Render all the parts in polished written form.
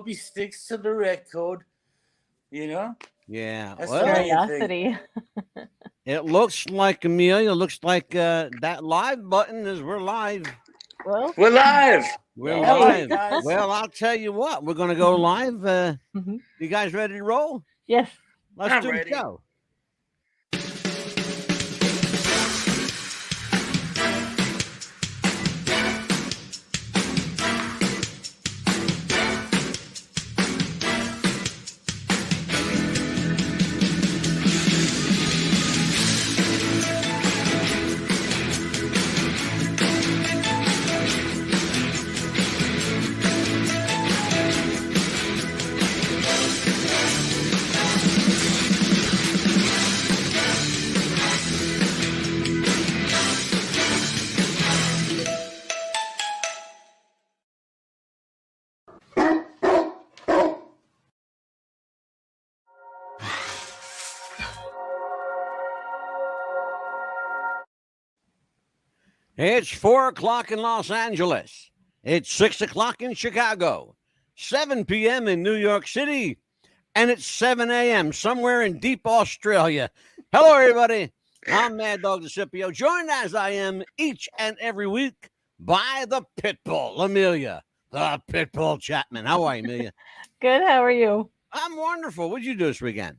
hope he sticks to the record. You know? Yeah. That's Well, Curiosity. it looks like, Amelia, looks like that live button is we're live. Well, We're live. We're Yay. live. Guys. Well, I'll tell you what, we're going to go live. Mhm. You guys ready to roll? Yes. Let's I'm do ready. the show. It's 4 o'clock in Los Angeles. It's 6 o'clock in Chicago, 7 p.m. in New York City, and it's 7 a.m. somewhere in deep Australia. Hello, everybody. I'm Mad Dog DeCipio, joined as I am each and every week by the Pitbull, Amelia, the Pitbull Chapman. How are you, Amelia? Good. How are you? I'm wonderful. What'd you do this weekend?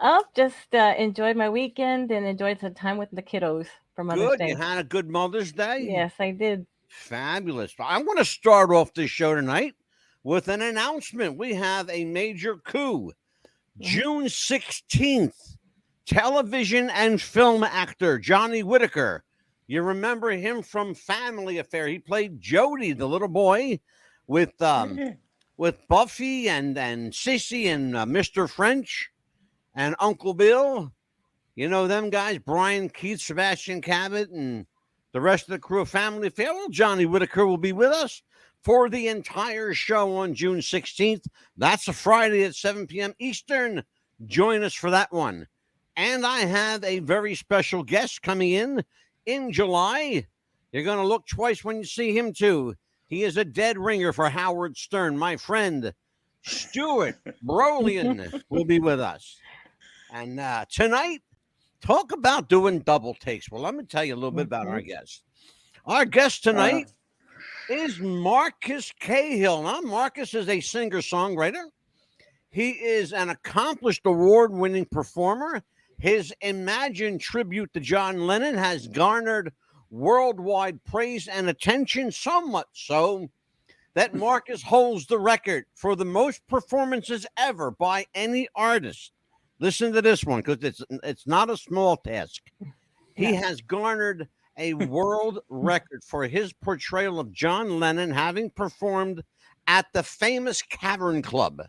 Oh, just enjoyed my weekend and enjoyed some time with the kiddos for Mother's Good. Day. You had a good Mother's Day? Yes, I did. Fabulous. I'm going to start off this show tonight with an announcement. We have a major coup. June 16th, television and film actor Johnny Whitaker. You remember him from Family Affair. He played Jody, the little boy, with Buffy and Sissy and Mr. French and Uncle Bill. You know them guys, Brian Keith, Sebastian Cabot, and the rest of the crew of Family Affair. Well, Johnny Whitaker will be with us for the entire show on June 16th. That's a Friday at 7 p.m. Eastern. Join us for that one. And I have a very special guest coming in July. You're going to look twice when you see him, too. He is a dead ringer for Howard Stern. My friend, Stuart Brolian, will be with us. And tonight, talk about doing double takes. Well, let me tell you a little bit about our guest. Our guest tonight is Marcus Cahill. Now, Marcus is a singer-songwriter. He is an accomplished award-winning performer. His Imagine tribute to John Lennon has garnered worldwide praise and attention, so much so that Marcus holds the record for the most performances ever by any artist. Listen to this one, because it's not a small task. He has garnered a world record for his portrayal of John Lennon, having performed at the famous Cavern Club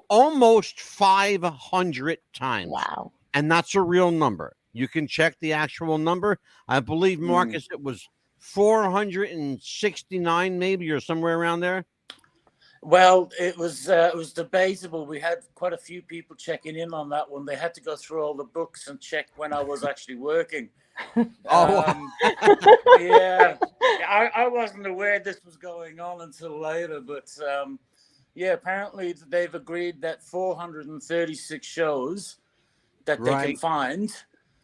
almost 500 times. Wow. And that's a real number. You can check the actual number. I believe, Marcus, it was 469 maybe, or somewhere around there. Well, it was debatable. We had quite a few people checking in on that one. They had to go through all the books and check when I was actually working. Yeah, I wasn't aware this was going on until later, but yeah, apparently they've agreed that 436 shows that they can find.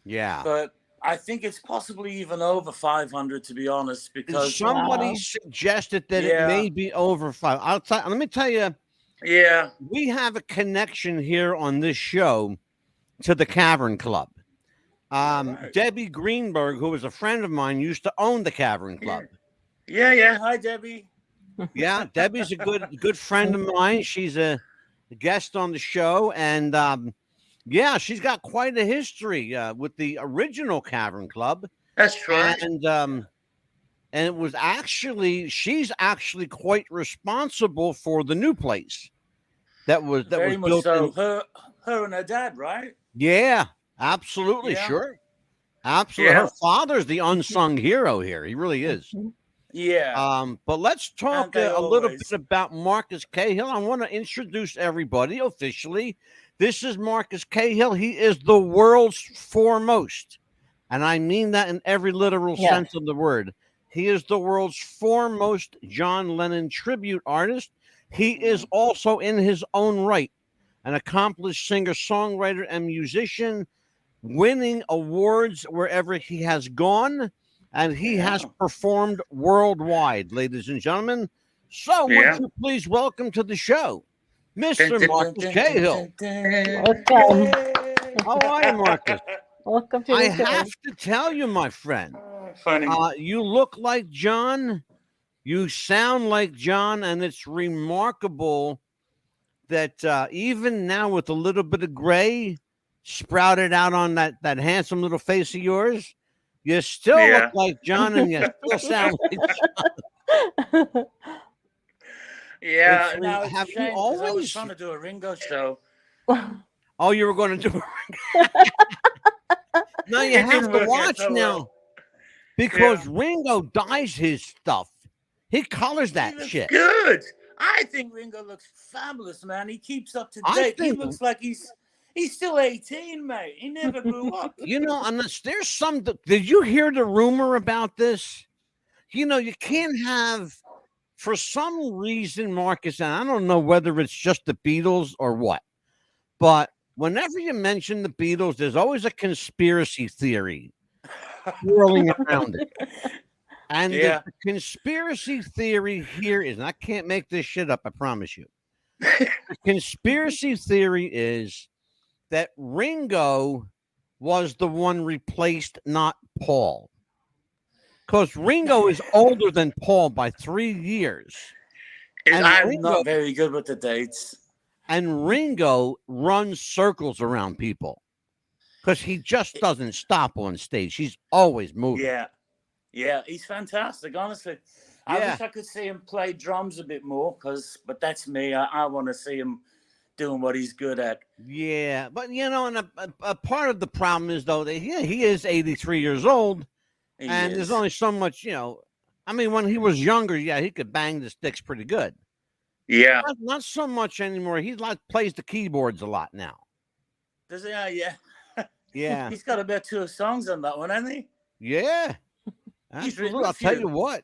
Yeah, but I think it's possibly even over 500, to be honest, because somebody suggested that it may be over 5. Let me tell you. Yeah, we have a connection here on this show to the Cavern Club. Debbie Greenberg, who was a friend of mine, used to own the Cavern Club. Yeah. Hi, Debbie. Yeah, Debbie's a good friend of mine. She's a guest on the show, and yeah, she's got quite a history with the original Cavern Club. That's right. And it was she's actually quite responsible for the new place that was built. So her and her dad, right? Yeah, absolutely, sure, absolutely. Yeah. Her father's the unsung hero here. He really is. Yeah. But let's talk a little bit about Marcus Cahill. I want to introduce everybody officially. This is Marcus Cahill. He is the world's foremost, and I mean that in every literal sense of the word. He is the world's foremost John Lennon tribute artist. He is also, in his own right, an accomplished singer, songwriter, and musician, winning awards wherever he has gone, and he has performed worldwide, ladies and gentlemen. So, would you please welcome to the show, Mr. Marcus Cahill? Welcome. How are you, Marcus? Welcome to the I show. have to tell you, my friend, Funny. you look like John, you sound like John, and it's remarkable that even now with a little bit of gray sprouted out on that handsome little face of yours, you still look like John, and you still sound like John. Yeah, now it's have a shame you because I was always? trying to do a Ringo show. Oh, you were going to do No, you It have didn't to work out watch so now well. because Ringo dyes his stuff. He colors He that looks shit. good. I think Ringo looks fabulous, man. He keeps up to I date. He think- looks like he's still 18, mate. He never grew up. You know, unless there's some. Did you hear the rumor about this? You know, you can't have, for some reason, Marcus, and I don't know whether it's just the Beatles or what, but whenever you mention the Beatles, there's always a conspiracy theory swirling around it. And the conspiracy theory here is, and I can't make this shit up, I promise you. The conspiracy theory is that Ringo was the one replaced, not Paul. Because Ringo is older than Paul by 3 years. I'm not very good with the dates. And Ringo runs circles around people because he just doesn't stop on stage. He's always moving. Yeah, he's fantastic, honestly. I wish I could see him play drums a bit more, but that's me. I want to see him doing what he's good at. Yeah, but you know, and a part of the problem is though that he is 83 years old, and there's only so much, you know. I mean, when he was younger, he could bang the sticks pretty good. Yeah, not so much anymore. He plays the keyboards a lot now. Does he? Yeah. Yeah. He's got about 2 songs on that one, hasn't he? Yeah. I'll tell you what.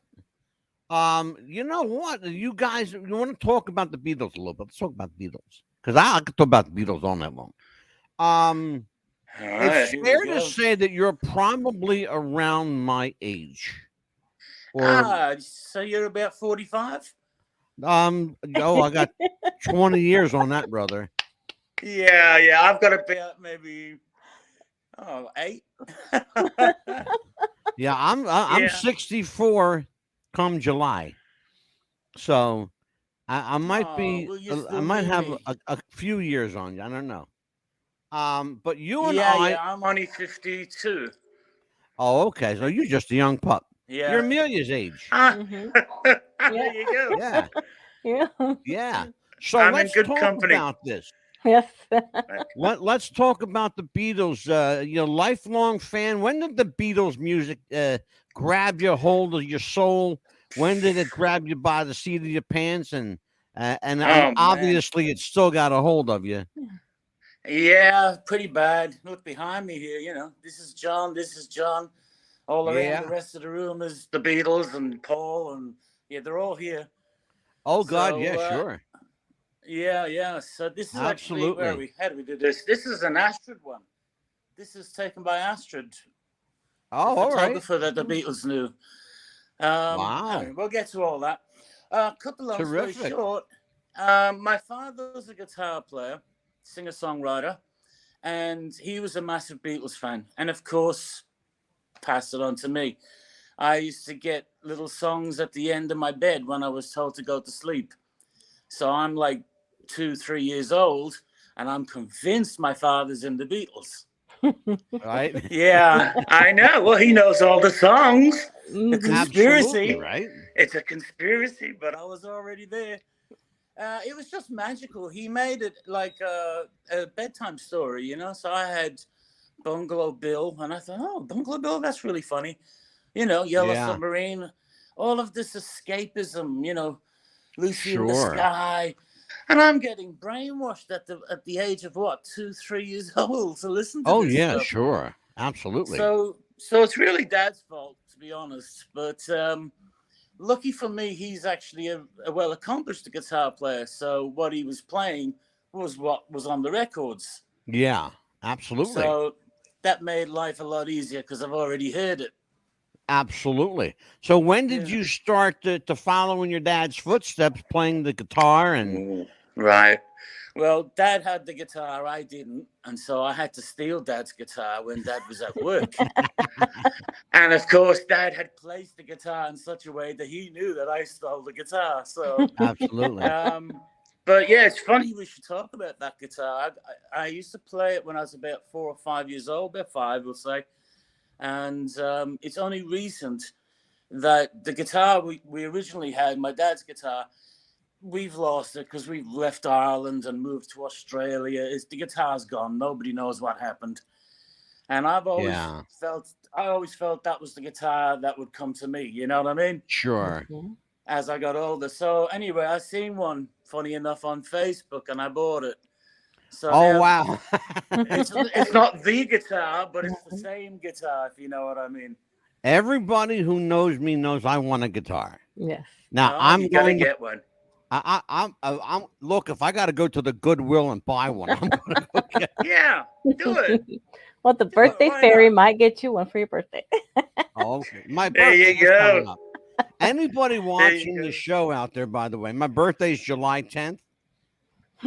You know what? You guys, you want to talk about the Beatles a little bit? Let's talk about the Beatles, because I could talk about the Beatles all night long. It's fair to say that you're probably around my age. So you're about 45? Oh, I got 20 years on that, brother. Yeah. I've got about maybe 8. Yeah, I'm 64 come July, so I might be. I might have a few years on you. I don't know. But you and I'm only 52. Oh, okay. So you're just a young pup. Yeah, you're Amelia's age. There you go. Yeah. So I'm let's in good talk company. about this. Yes. Let's talk about the Beatles. Lifelong fan. When did the Beatles music grab your hold of your soul? When did it grab you by the seat of your pants? And obviously, it still got a hold of you. Yeah, pretty bad. Look behind me here. You know, this is John. This is John. All around the rest of the room is the Beatles and Paul, and they're all here. Oh God, sure. Yeah. So this is absolutely. Actually how do we do this? This is an Astrid one. This is taken by Astrid. Oh, all right. Photographer that the Beatles knew. Wow. We'll get to all that. Cut the long story short. My father was a guitar player, singer-songwriter, and he was a massive Beatles fan. And of course, passed it on to me. I used to get little songs at the end of my bed when I was told to go to sleep. So I'm like 2-3 years old, and I'm convinced my father's in the Beatles. Right? Yeah, I know. Well, he knows all the songs. A conspiracy, absolutely, right? It's a conspiracy, but I was already there. It was just magical. He made it like a bedtime story, you know. So I had Bungalow Bill, and I thought, oh, Bungalow Bill, that's really funny. You know, Yellow Submarine, all of this escapism, you know, Lucy in the Sky. And I'm getting brainwashed at the age of what, 2-3 years old to listen to this stuff. Sure. Absolutely. So it's really Dad's fault, to be honest. But lucky for me, he's actually a well-accomplished guitar player. So what he was playing was what was on the records. Yeah, absolutely. So that made life a lot easier because I've already heard it. Absolutely. So when did Yeah. you start to follow in your dad's footsteps, playing the guitar? And Right. Well, Dad had the guitar, I didn't, and so I had to steal Dad's guitar when Dad was at work. And of course, Dad had placed the guitar in such a way that he knew that I stole the guitar. So, absolutely. but yeah, it's funny we should talk about that guitar. I used to play it when I was about 4 or 5 years old, about 5, we'll say. And it's only recent that the guitar we originally had, my dad's guitar, we've lost it because we've left Ireland and moved to Australia. The guitar's gone. Nobody knows what happened. And I always felt that was the guitar that would come to me. You know what I mean? Sure. As I got older. So anyway, I seen one, funny enough, on Facebook, and I bought it. So wow. it's not the guitar, but it's the same guitar, if you know what I mean. Everybody who knows me knows I want a guitar. Yes. Now I'm going to get one. I'm look, if I got to go to the Goodwill and buy one, I'm gonna go get it. Yeah, do it. Well, the birthday fairy might get you one for your birthday. Oh, okay. My There birthday you go. up. Anybody watching the show out there, by the way, my birthday's July 10th.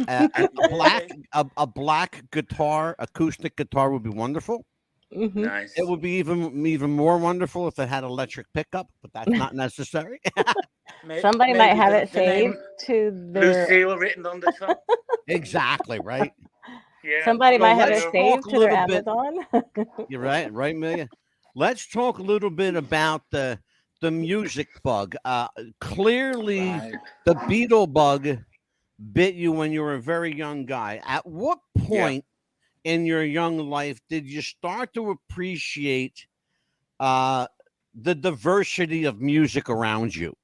A black guitar, acoustic guitar would be wonderful. Mm-hmm. Nice. It would be even more wonderful if it had electric pickup, but that's not necessary. Somebody might have it saved to their Lucille written on the top. Exactly, right? Yeah. Somebody So might have let's it talk saved a to their little bit- Amazon. You're right, Amelia. Let's talk a little bit about the music bug. Clearly, Right. the Beatle bug bit you when you were a very young guy. At what point in your young life did you start to appreciate the diversity of music around you?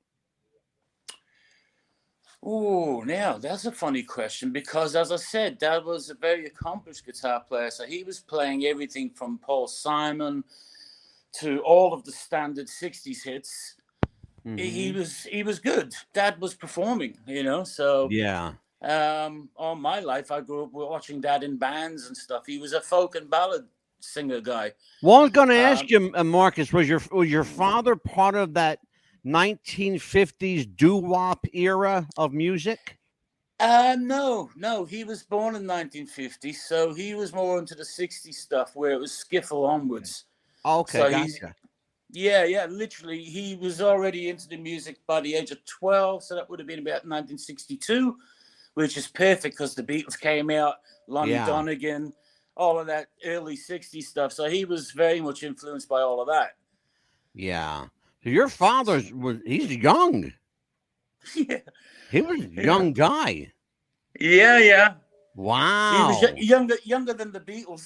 Oh, now that's a funny question because, as I said, Dad was a very accomplished guitar player. So he was playing everything from Paul Simon to all of the standard 60s hits. Mm-hmm. He was good. Dad was performing, So Yeah. All my life, I grew up watching Dad in bands and stuff. He was a folk and ballad singer guy. Well, I was going to ask you, Marcus, was your father part of that 1950s doo-wop era of music? No. He was born in 1950, so he was more into the 60s stuff where it was skiffle onwards. Okay, So gotcha. Yeah, literally, he was already into the music by the age of 12, so that would have been about 1962, which is perfect because the Beatles came out, Lonnie Donegan, all of that early 60s stuff. So he was very much influenced by all of that. Yeah. So your father he's young. Yeah. He was a young guy. Yeah. Wow. He was younger than the Beatles.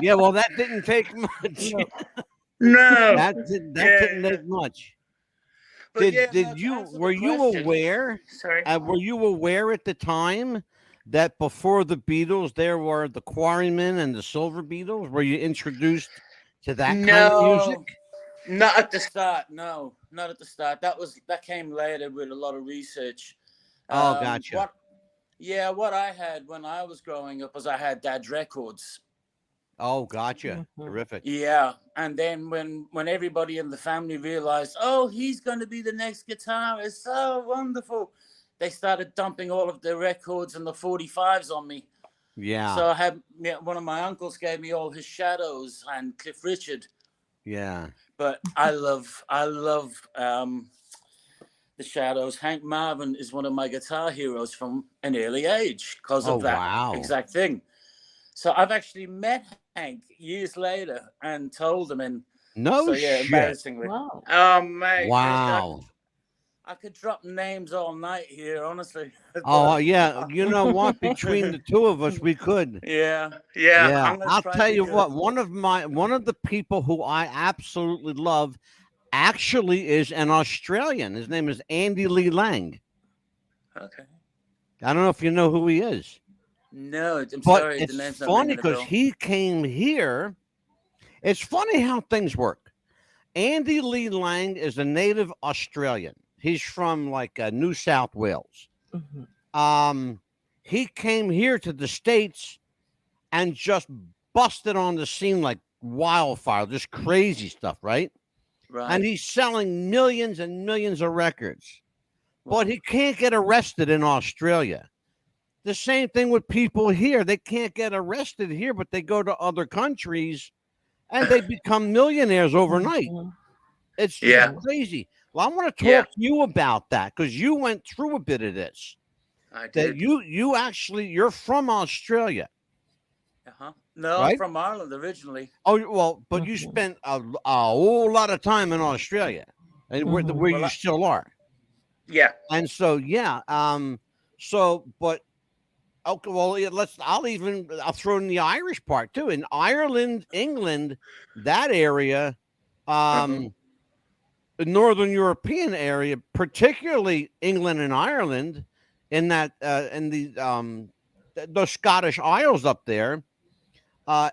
Yeah, well, that didn't take much. No. That didn't take much. But were you aware? Sorry. Were you aware at the time that before the Beatles there were the Quarrymen and the Silver Beatles? Were you introduced to that kind of music? Not at the start. No, not at the start. That came later with a lot of research. Oh, gotcha. What I had when I was growing up was I had Dad's records. Oh, gotcha. Mm-hmm. Terrific. Yeah, and then when everybody in the family realized, oh, he's going to be the next guitarist, so wonderful, they started dumping all of their records and the 45s on me. Yeah. So I had one of my uncles gave me all his Shadows and Cliff Richard. Yeah. But I love the Shadows. Hank Marvin is one of my guitar heroes from an early age because of that exact thing. So I've actually met Hank years later and told him, and shit. embarrassingly. Wow. Oh mate. Wow. I could drop names all night here, honestly. Oh yeah, you know what? Between the two of us, we could. Yeah. I'll tell you what. One of the people who I absolutely love actually is an Australian. His name is Andy Lee Lang. Okay. I don't know if you know who he is. No, I'm but sorry. It's the name's not funny ringing a bell. because he came here. It's funny how things work. Andy Lee Lang is a native Australian. He's from like New South Wales. He came here to the States and just busted on the scene like wildfire, just crazy stuff, right? Right. And he's selling millions and millions of records, but he can't get arrested in Australia. The same thing with people here. They can't get arrested here, but they go to other countries and they become millionaires overnight. It's just crazy. Well, I want to talk to you about that because you went through a bit of this. I did. That you're from Australia. No, right? I'm from Ireland originally. Oh, well, but you spent a whole lot of time in Australia, and where you still are. Yeah. And so, but okay, well, I'll throw in the Irish part too. In Ireland, England, that area, the Northern European area, particularly England and Ireland, in that in the Scottish Isles up there,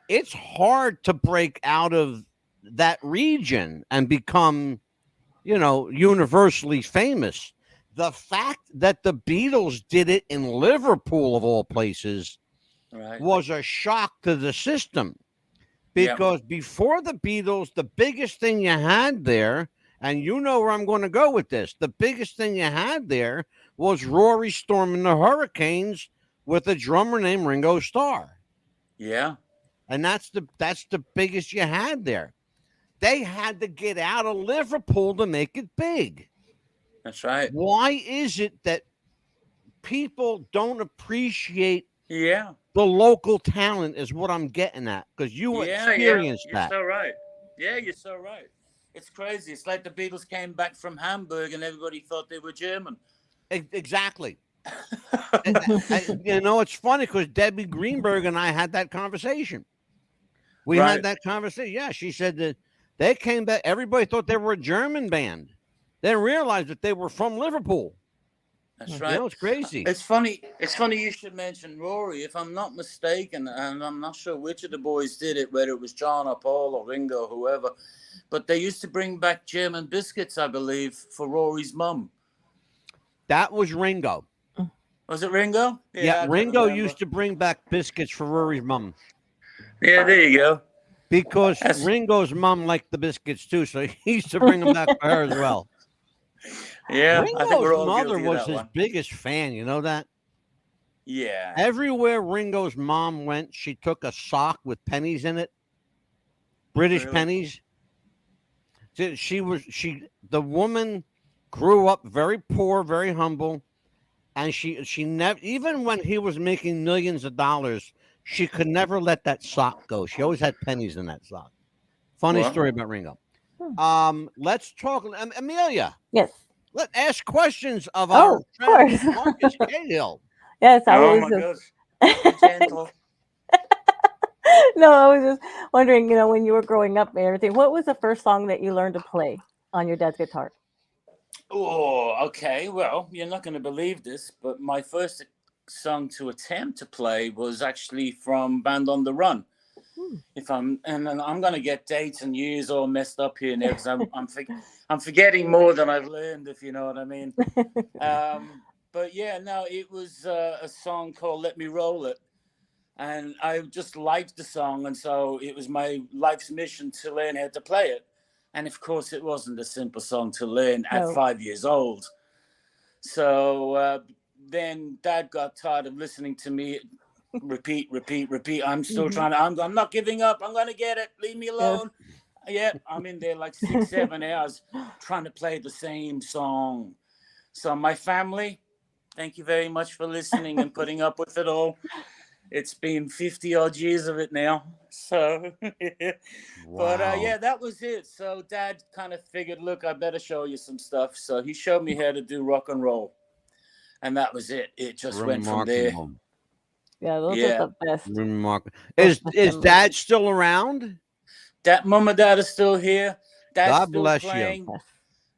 it's hard to break out of that region and become, universally famous. The fact that the Beatles did it in Liverpool, of all places, was a shock to the system. Because before the Beatles, the biggest thing you had there, and you know where I'm going to go with this, the biggest thing you had there was Rory storming the Hurricanes with a drummer named Ringo Starr. Yeah. And that's the biggest you had there. They had to get out of Liverpool to make it big. That's right. Why is it that people don't appreciate the local talent is what I'm getting at, because you experienced that. You're so right. Yeah, you're so right. It's crazy. It's like the Beatles came back from Hamburg and everybody thought they were German. Exactly. It's funny because Debbie Greenberg and I had that conversation. We had that conversation. Yeah, she said that they came back. Everybody thought they were a German band. Then realized that they were from Liverpool. That's right. It's crazy. It's funny. It's funny you should mention Rory. If I'm not mistaken, and I'm not sure which of the boys did it, whether it was John or Paul or Ringo or whoever, but they used to bring back German biscuits, I believe, for Rory's mum. That was Ringo. Was it Ringo? Yeah, Ringo used to bring back biscuits for Rory's mum. Yeah, there you go. Because Ringo's mom liked the biscuits too, so he used to bring them back for her as well. Yeah, Ringo's mother was his biggest fan. You know that? Yeah. Everywhere Ringo's mom went, she took a sock with pennies in it, British pennies. The woman grew up very poor, very humble, and she never, even when he was making millions of dollars, she could never let that sock go. She always had pennies in that sock. Funny story about Ringo. Let's talk, Amelia. Yes. Let's ask questions of our friend Marcus Cahill. Yes, I was. Oh my gosh. Gentle. No, I was just wondering, when you were growing up and everything, what was the first song that you learned to play on your dad's guitar? Oh, okay. Well, you're not going to believe this, but my first song to attempt to play was actually from Band on the Run. I'm going to get dates and years all messed up here now because I'm forgetting more than I've learned, if you know what I mean. But yeah, no, it was a song called "Let Me Roll It," and I just liked the song, and so it was my life's mission to learn how to play it. And of course, it wasn't a simple song to learn at 5 years old. So then Dad got tired of listening to me repeat. I'm still trying to, I'm not giving up. I'm going to get it. Leave me alone. Yeah, I'm in there like 6-7 hours trying to play the same song. So my family, thank you very much for listening and putting up with it all. It's been 50 odd years of it now. So, but yeah, that was it. So Dad kind of figured, look, I better show you some stuff. So he showed me how to do rock and roll. And that was it. It just went from there. Yeah, those are the best. Remarkable. Is Dad still around? Mom and Dad are still here. Dad's God still bless playing, you.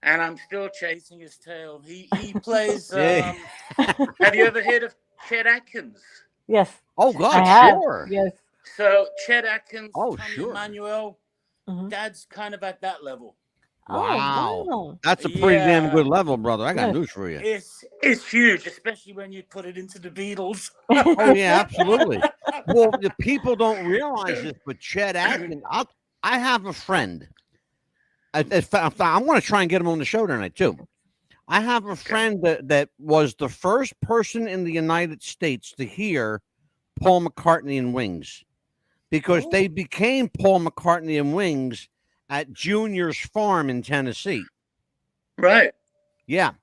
and I'm still chasing his tail. He plays. Have you ever heard of Chet Atkins? Yes. Oh God, sure. Yes. So Chet Atkins, Tommy Emmanuel, Dad's kind of at that level Wow. wow. That's a pretty damn good Yeah, level, brother. I got Yes. news for you. it's huge, especially when you put it into the Beatles. Oh, yeah, absolutely. Well, the people don't realize this, but Chet Atkins, I have a friend. I want to try and get him on the show tonight, too. I have a friend that was the first person in the United States to hear Paul McCartney and Wings, because they Oh, became Paul McCartney and Wings at Junior's farm in Tennessee. right. Yeah.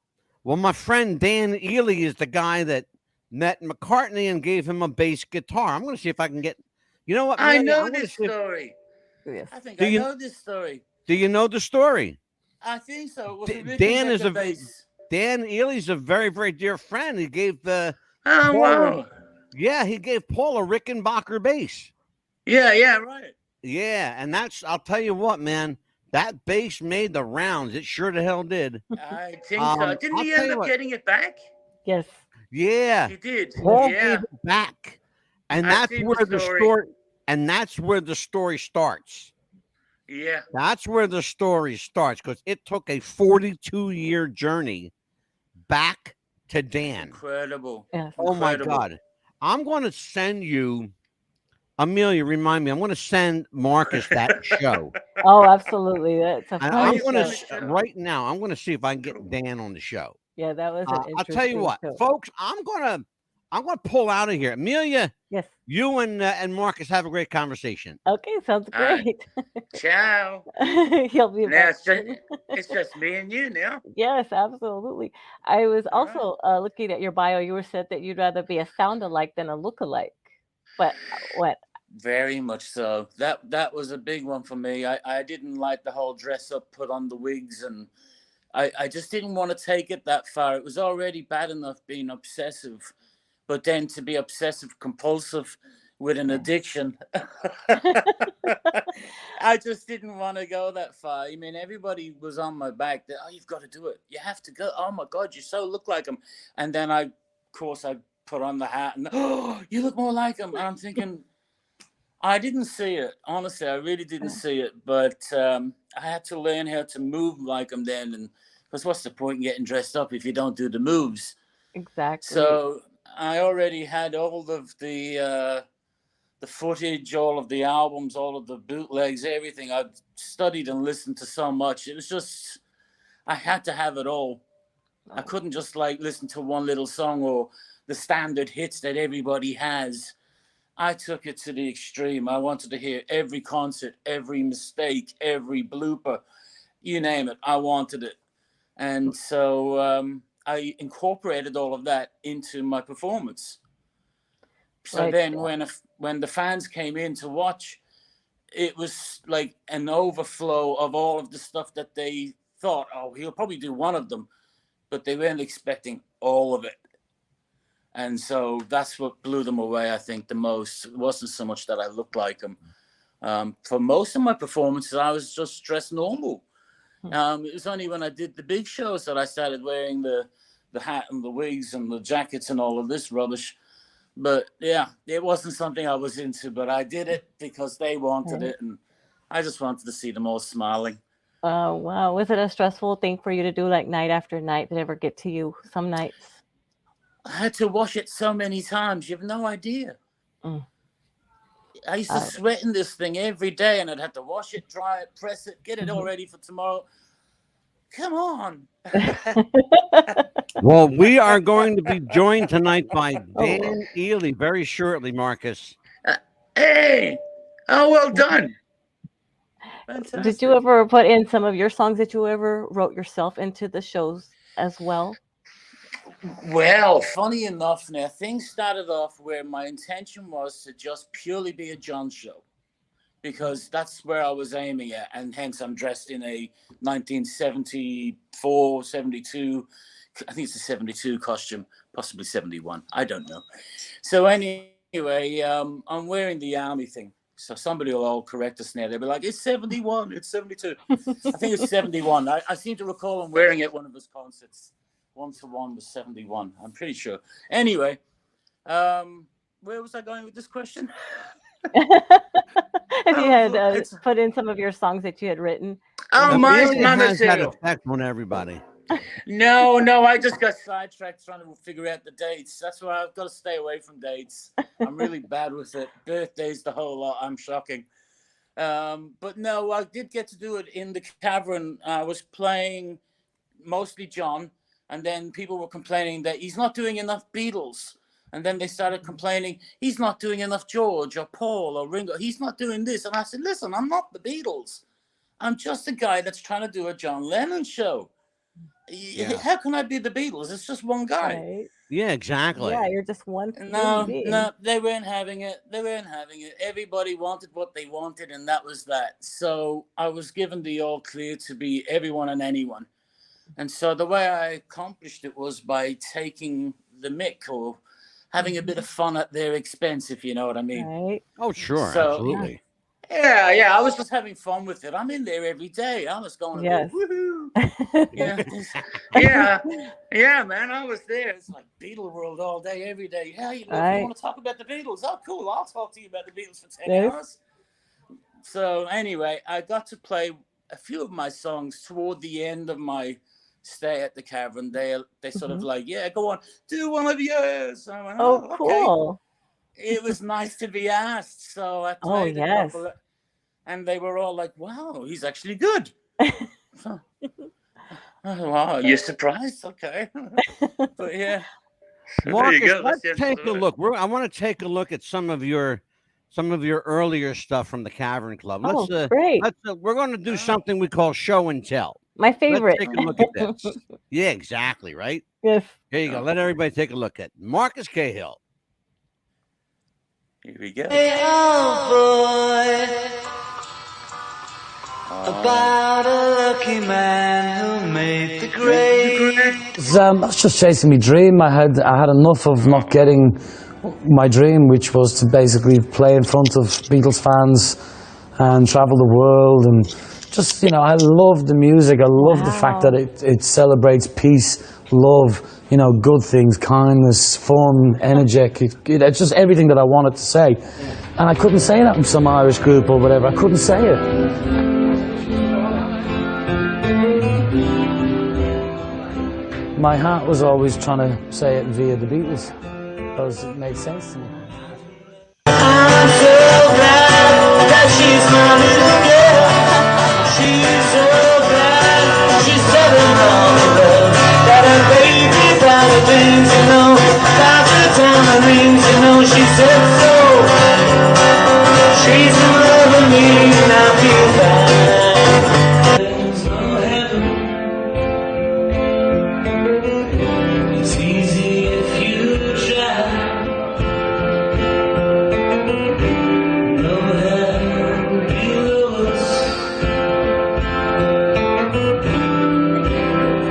Well, my friend Dan Ely is the guy that met McCartney and gave him a bass guitar. I'm going to see if I can get. You know what, I Amelia? know I'm going to this see. story. Yes. I think Do I you know this story. do you know the story? I think so. It was a Dan is Rickenbacker bass. Dan Ely's a very very dear friend. He gave Oh, Paul wow. he gave Paul a Rickenbacker bass. Yeah, right. Yeah, and I'll tell you what, man, that bass made the rounds. It sure the hell did. I think so. Didn't I'll he tell end you up what. getting it back? Yes. Yeah, He did. Paul Yes. gave Yeah, it back, and I've that's seen where the the story. story. And that's where the story starts. Yeah. That's where the story starts, because it took a 42-year journey back to Dan. Incredible. Yes. Oh my Incredible. God. I'm going to send you, Amelia, remind me, I'm going to send Marcus that show. Oh, absolutely. That's a And Oh, funny I'm you've going show. seen the to, show. right now, I'm going to see if I can get Dan on the show. Yeah, that was an I'll tell you interesting what, show. folks, I'm going to pull out of here. Amelia, Yes. you and Marcus have a great conversation. Okay, sounds All right. great. Ciao. He'll be Now back. it's just me and you now. Yes, absolutely. I was All right. also looking at your bio. You were said that you'd rather be a sound alike than a look alike. But what? Very much so. That was a big one for me. I didn't like the whole dress up, put on the wigs, and I just didn't want to take it that far. It was already bad enough being obsessive, but then to be obsessive compulsive with an addiction, I just didn't want to go that far. I mean, everybody was on my back. That, oh, you've got to do it. You have to go. Oh my God, you so look like him. And then of course, I put on the hat and oh, you look more like him. And I'm thinking, I didn't see it. Honestly, I really didn't see it. But I had to learn how to move like him then. And because what's the point in getting dressed up if you don't do the moves? Exactly. So I already had all of the footage, all of the albums, all of the bootlegs, everything. I've studied and listened to so much. It was just, I had to have it all. I couldn't just like listen to one little song or the standard hits that everybody has. I took it to the extreme. I wanted to hear every concert, every mistake, every blooper, you name it. I wanted it. And so I incorporated all of that into my performance. So Right. then when the fans came in to watch, it was like an overflow of all of the stuff that they thought, oh, he'll probably do one of them, but they weren't expecting all of it. And so that's what blew them away, I think, the most. It wasn't so much that I looked like him. For most of my performances, I was just dressed normal. It was only when I did the big shows that I started wearing the hat and the wigs and the jackets and all of this rubbish. But yeah, it wasn't something I was into, but I did it because they wanted it, and I just wanted to see them all smiling. Oh, wow. Was it a stressful thing for you to do like night after night? Did it ever get to you some nights? I had to wash it so many times. You have no idea. Mm. I used to sweat in this thing every day, and I'd have to wash it, dry it, press it, get it all ready for tomorrow. Come on. Well, we are going to be joined tonight by Dan Ely very shortly, Marcus. Hey, oh, well done. Fantastic. Did you ever put in some of your songs that you ever wrote yourself into the shows as well? Well, funny enough, now things started off where my intention was to just purely be a John show, because that's where I was aiming at, and hence I'm dressed in a 1974, 72, I think it's a 72 costume, possibly 71, I don't know. So anyway, I'm wearing the army thing. So somebody will all correct us now. They'll be like, it's 71, it's 72. I think it's 71. I seem to recall him wearing it at one of his concerts. 1-to-1 was 71. I'm pretty sure. Anyway, where was I going with this question? If you had put in some of your songs that you had written Oh, It mine's really mama has that too. effect on everybody. No, I just got sidetracked trying to figure out the dates. That's why I've got to stay away from dates. I'm really bad with it. Birthdays, the whole lot. I'm shocking. But no, I did get to do it in the Cavern. I was playing mostly John, and then people were complaining that he's not doing enough Beatles. And then they started complaining he's not doing enough George or Paul or Ringo. He's not doing this. And I said, listen, I'm not the Beatles. I'm just a guy that's trying to do a John Lennon show. Yeah. How can I be the Beatles? It's just one guy. Right. Yeah, exactly. Yeah, you're just one human No, being. they weren't having it. They weren't having it. Everybody wanted what they wanted, and that was that. So I was given the all clear to be everyone and anyone. And so the way I accomplished it was by taking the mick or having a bit of fun at their expense, if you know what I mean. Right. Oh, sure, So, absolutely. Yeah, I was just having fun with it. I'm in there every day. I was going to Yes. woohoo. Yeah, man, I was there. It's like Beatle World all day, every day. Yeah, you Right. want to talk about the Beatles? Oh, cool. I'll talk to you about the Beatles for 10 Yes. hours. So anyway, I got to play a few of my songs toward the end of my stay at the Cavern. They sort of like, yeah, go on, do one of yours. I went, Oh, okay. cool. It was nice to be asked. So I Oh, played a yes. couple, and they were all like, wow, he's actually good. So, oh, wow, you're surprised? Okay. But yeah. Marcus, There you go. let's That's take a look. I want to take a look at some of your earlier stuff from the Cavern Club. Oh, great. We're going to do something we call show and tell. My favorite. Let's take a look at this. Yeah, exactly, right? Yes. Here you go. Let everybody take a look at Marcus Cahill. Here we go. Hey, oh boy, about a lucky man who made the grade. I was just chasing my dream. I had enough of not getting my dream, which was to basically play in front of Beatles fans and travel the world. And just, I love the music. I love the fact that it celebrates peace, love, good things, kindness, fun, energetic. It's just everything that I wanted to say. And I couldn't say that in some Irish group or whatever. I couldn't say it. My heart was always trying to say it via the Beatles, because it made sense to me. I'm so glad that she's running again. She's so glad she's telling all the love that her baby got her things, about the time her rings, she said so. She's in love with me and I feel bad. There's no heaven. It's easy if you try. No heaven below us.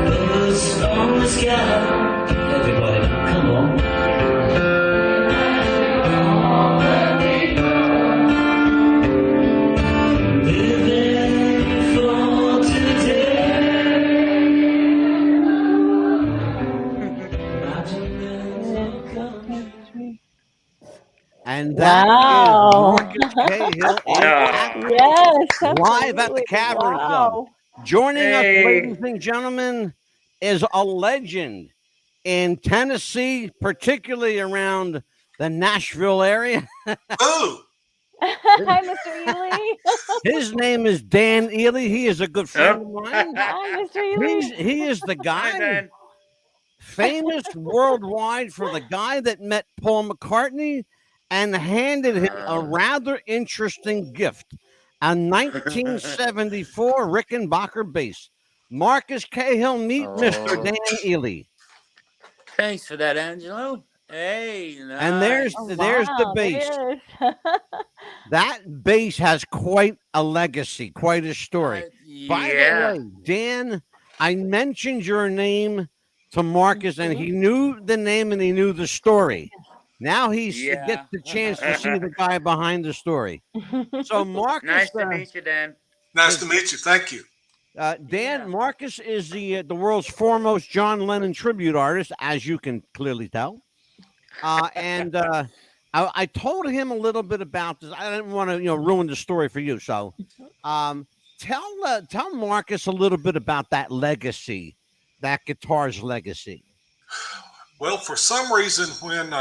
The storm the sky. Everybody, come on. Living for today. And that Wow. is Marcus Cahill Yes. live at the absolutely. Cavern Club. Wow. Joining us, Hey. ladies and gentlemen, is a legend in Tennessee, particularly around the Nashville area. Ooh, Hi, Mr. Ely. His name is Dan Ely. He is a good friend of mine. Hi, Mr. Ely. He is the Hi, guy Dan. famous worldwide for the guy that met Paul McCartney and handed him a rather interesting gift, a 1974 Rickenbacker bass. Marcus Cahill, meet Mr. Dan Ely. Thanks for that, Angelo. Hey, And there's Oh, the wow, bass. there it is. That bass has quite a legacy, quite a story. By the way, Dan, I mentioned your name to Marcus, and he knew the name and he knew the story. Now he gets the chance to see the guy behind the story. So, Marcus, Nice to meet you, Dan. nice to meet you. Thank you. Dan, Marcus is the world's foremost John Lennon tribute artist, as you can clearly tell. And I told him a little bit about this. I didn't want to, ruin the story for you. So, tell Marcus a little bit about that legacy, that guitar's legacy. Well, for some reason, when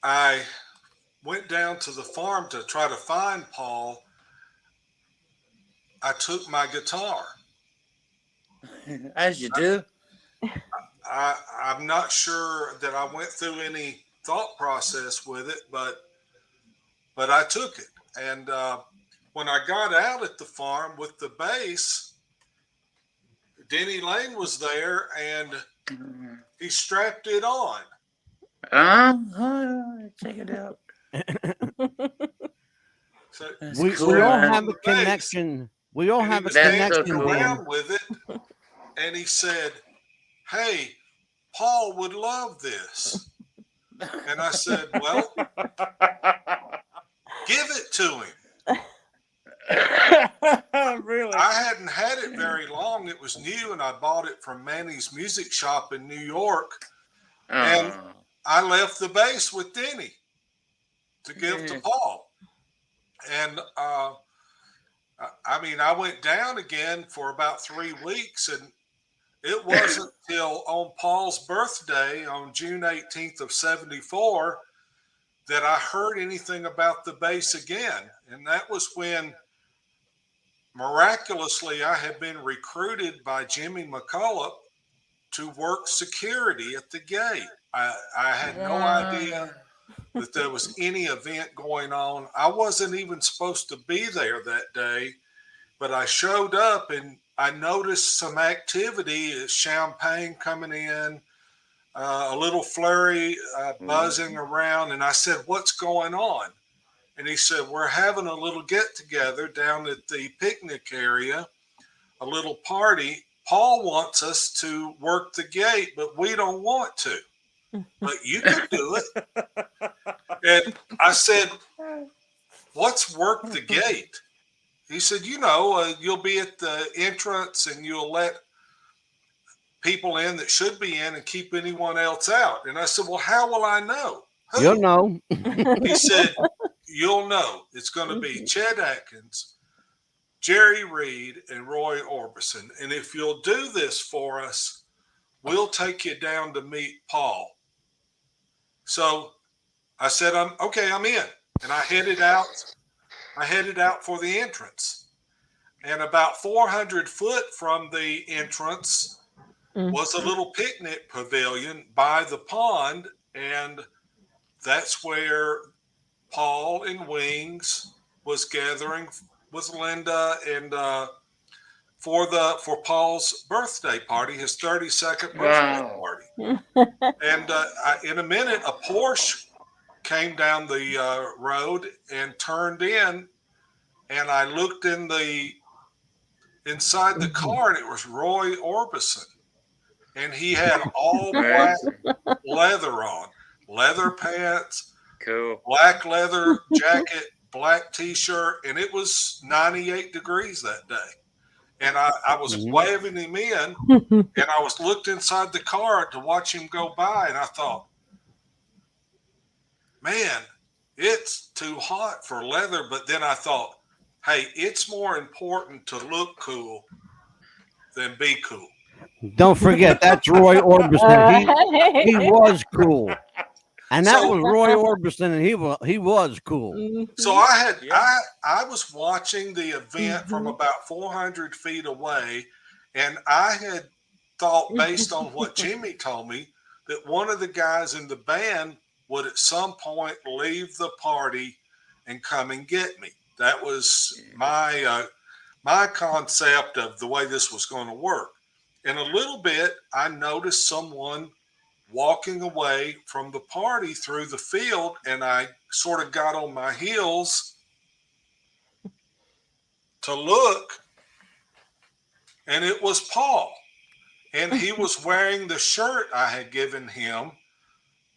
I went down to the farm to try to find Paul, I took my guitar. As you do. I'm not sure that I went through any thought process with it, but I took it. And when I got out at the farm with the bass, Denny Lane was there and he strapped it on. Check it out. So We cool, all man. have a connection. We all and have he a was dancing connection, Dan. around with it, and he said, "Hey, Paul would love this." And I said, "Well, give it to him." Really? I hadn't had it very long. It was new, and I bought it from Manny's Music Shop in New York. And I left the bass with Denny to give to Paul. And I mean, I went down again for about 3 weeks, and it wasn't till on Paul's birthday on June 18th of 74 that I heard anything about the bass again. And that was when miraculously I had been recruited by Jimmy McCullough to work security at the gate. I had no idea that there was any event going on. I wasn't even supposed to be there that day, but I showed up and I noticed some activity, champagne coming in, a little flurry buzzing around. And I said, "What's going on?" And he said, "We're having a little get together down at the picnic area, a little party. Paul wants us to work the gate, but we don't want to. But you can do it." And I said, "What's work the gate?" He said, "You'll be at the entrance and you'll let people in that should be in and keep anyone else out." And I said, "Well, how will I know?" "Who?" You'll know. He said, "You'll know. It's going to be Chet Atkins, Jerry Reed, and Roy Orbison. And if you'll do this for us, we'll take you down to meet Paul." So I said, I'm in. And I headed out for the entrance. And about 400 foot from the entrance was a little picnic pavilion by the pond. And that's where Paul and Wings was gathering with Linda and for Paul's birthday party, his 32nd birthday party. And in a minute, a Porsche came down the road and turned in, and I looked inside the car, and it was Roy Orbison, and he had all black leather on, leather pants, Cool. black leather jacket, black t-shirt, and it was 98 degrees that day. And I was waving him in, and I was looked inside the car to watch him go by, and I thought, man, it's too hot for leather. But then I thought, hey, it's more important to look cool than be cool. Don't forget, that's Roy Orbison. He was cool. And that was Roy Orbison, and he was cool. So I was watching the event from about 400 feet away, and I had thought, based on what Jimmy told me, that one of the guys in the band would at some point leave the party and come and get me. That was my concept of the way this was going to work. In a little bit, I noticed someone walking away from the party through the field, and I sort of got on my heels to look, and it was Paul. And he was wearing the shirt I had given him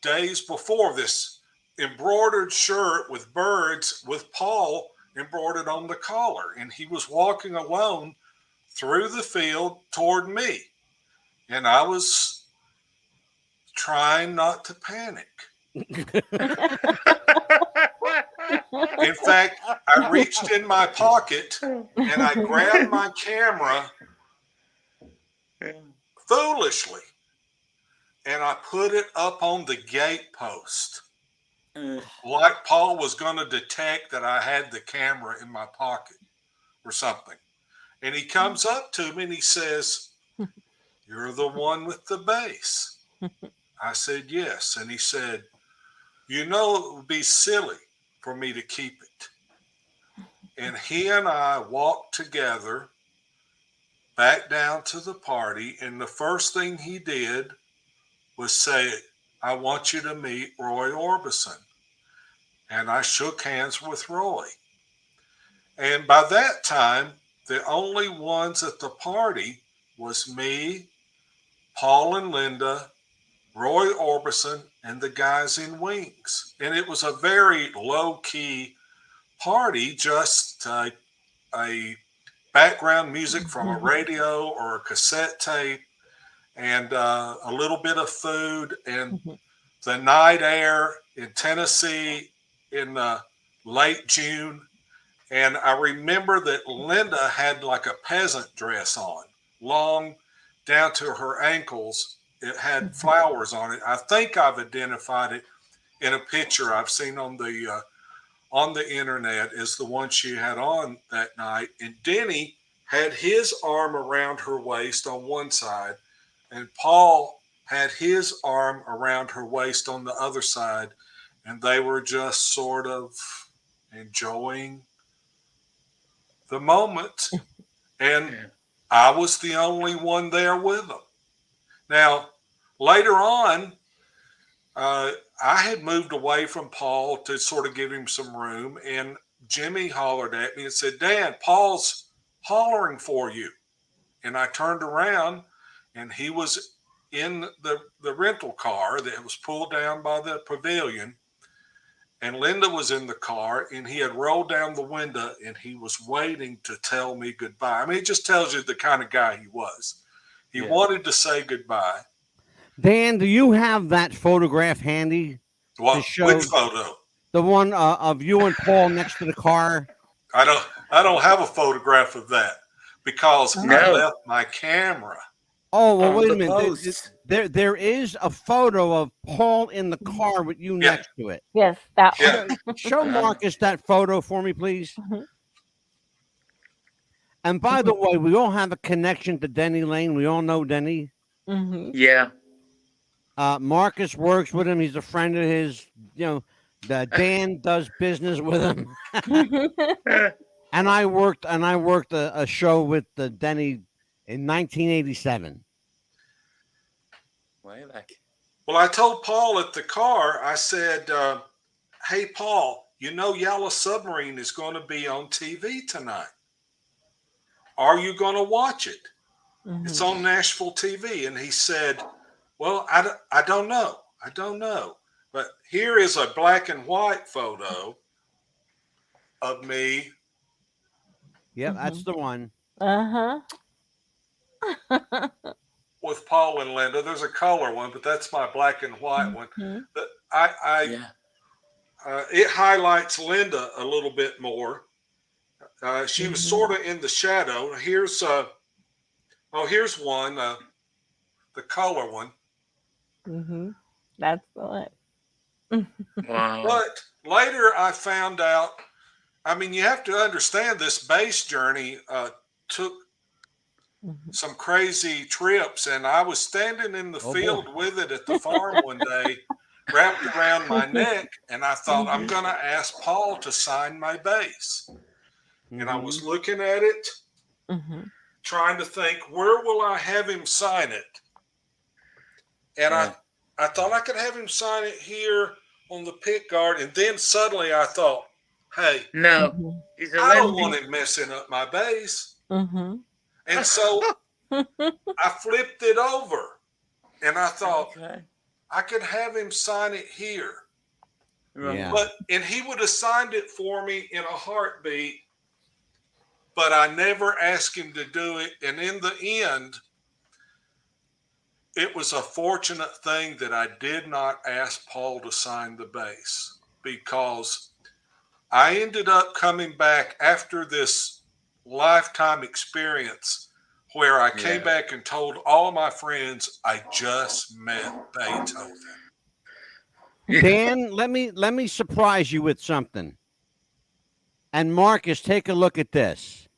days before, this embroidered shirt with birds with Paul embroidered on the collar. And he was walking alone through the field toward me. And I was trying not to panic. In fact, I reached in my pocket and I grabbed my camera foolishly and I put it up on the gate post. Like Paul was going to detect that I had the camera in my pocket or something. And he comes up to me and he says, "You're the one with the bass." I said, "Yes." And he said, "You know, it would be silly for me to keep it." And he and I walked together back down to the party. And the first thing he did was say, "I want you to meet Roy Orbison." And I shook hands with Roy. And by that time, the only ones at the party was me, Paul and Linda, Roy Orbison, and the guys in Wings. And it was a very low-key party, just a background music from a radio or a cassette tape and a little bit of food and the night air in Tennessee in late June. And I remember that Linda had like a peasant dress on, long down to her ankles. It had flowers on it. I think I've identified it in a picture I've seen on the internet as the one she had on that night. And Denny had his arm around her waist on one side, and Paul had his arm around her waist on the other side, and they were just sort of enjoying the moment. And I was the only one there with them. Now, later on, I had moved away from Paul to sort of give him some room, and Jimmy hollered at me and said, "Dan, Paul's hollering for you." And I turned around, and he was in the rental car that was pulled down by the pavilion, and Linda was in the car, and he had rolled down the window, and he was waiting to tell me goodbye. I mean, it just tells you the kind of guy he was. He wanted to say goodbye. Dan, do you have that photograph handy? What? Which photo? The one of you and Paul next to the car. I don't have a photograph of that because I left my camera. Oh, well, wait a minute. There is a photo of Paul in the car with you next to it. Yes, that one. Show Marcus that photo for me, please. And by the way, we all have a connection to Denny Lane. We all know Denny. Yeah. Marcus works with him. He's a friend of his. Dan does business with him. And I worked a show with Denny in 1987. Way back. Well, I told Paul at the car, I said, "Hey, Paul, you know Yellow Submarine is going to be on TV tonight. Are you going to watch it? It's on Nashville TV." And he said, "Well, I don't know. I don't know. But here is a black and white photo of me." Yep, that's the one. With Paul and Linda. There's a color one, but that's my black and white one. But it highlights Linda a little bit more. She was sort of in the shadow. Here's one, the color one. That's the one. Wow. But later I found out, I mean, you have to understand this bass journey took some crazy trips, and I was standing in the field with it at the farm one day, wrapped around my neck, and I thought, I'm going to ask Paul to sign my bass. And I was looking at it, trying to think, where will I have him sign it? And I thought I could have him sign it here on the pick guard, and then suddenly I thought, hey, no, I don't want him messing up my bass. And so I flipped it over, and I thought, I could have him sign it here. And he would have signed it for me in a heartbeat, but I never asked him to do it. And in the end, it was a fortunate thing that I did not ask Paul to sign the bass, because I ended up coming back after this lifetime experience where I came back and told all my friends I just met Beethoven. Dan, let me surprise you with something. And Marcus, take a look at this.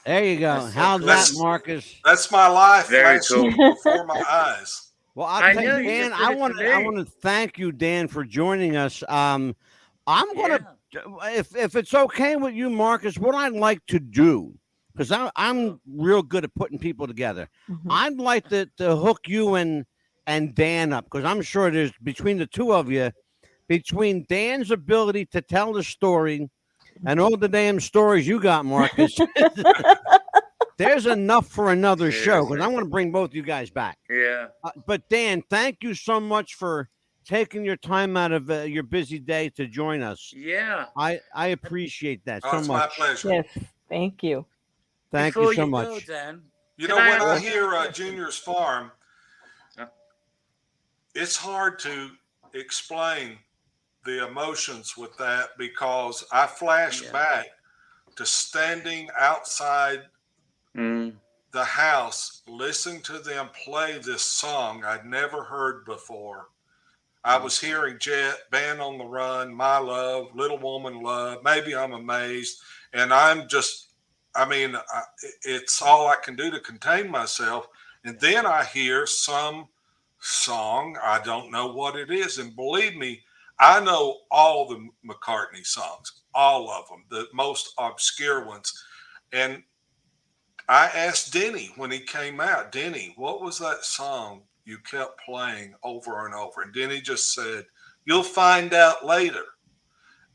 There you go. How's that, Marcus? That's my life. Very cool. Before my eyes. Well, I'll tell you, Dan, I want to thank you, Dan, for joining us. I'm gonna, if it's okay with you, Marcus, what I'd like to do, because I'm real good at putting people together. I'd like to hook you and Dan up, because I'm sure there's between the two of you, between Dan's ability to tell the story and all the damn stories you got, Marcus. There's enough for another show, because I want to bring both you guys back. Yeah. But Dan, thank you so much for taking your time out of your busy day to join us. Yeah. I appreciate that so It's much. my pleasure. Yes, thank you. Thank Before you so go, much. Dan, You can know, when I ask- hear Junior's Farm, it's hard to explain the emotions with that, because I flash back to standing outside the house, listening to them play this song I'd never heard before. I was hearing Jet, Band on the Run, My Love, Little Woman Love, Maybe I'm Amazed, and I'm just, it's all I can do to contain myself. And then I hear some song, I don't know what it is, and believe me, I know all the McCartney songs, all of them, the most obscure ones. And I asked Denny when he came out, Denny, what was that song you kept playing over and over? And Denny just said, you'll find out later.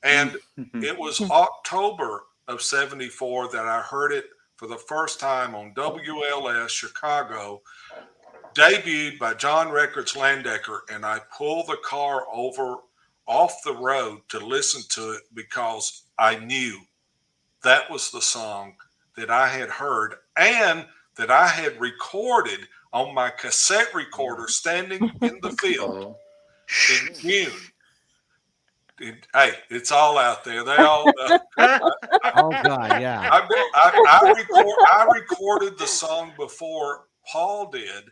And it was October of '74 that I heard it for the first time on WLS Chicago, debuted by John Records Landecker, and I pulled the car over off the road to listen to it, because I knew that was the song that I had heard and that I had recorded on my cassette recorder standing in the field in June. Hey, it's all out there. They all know. Oh God, yeah. I recorded the song before Paul did,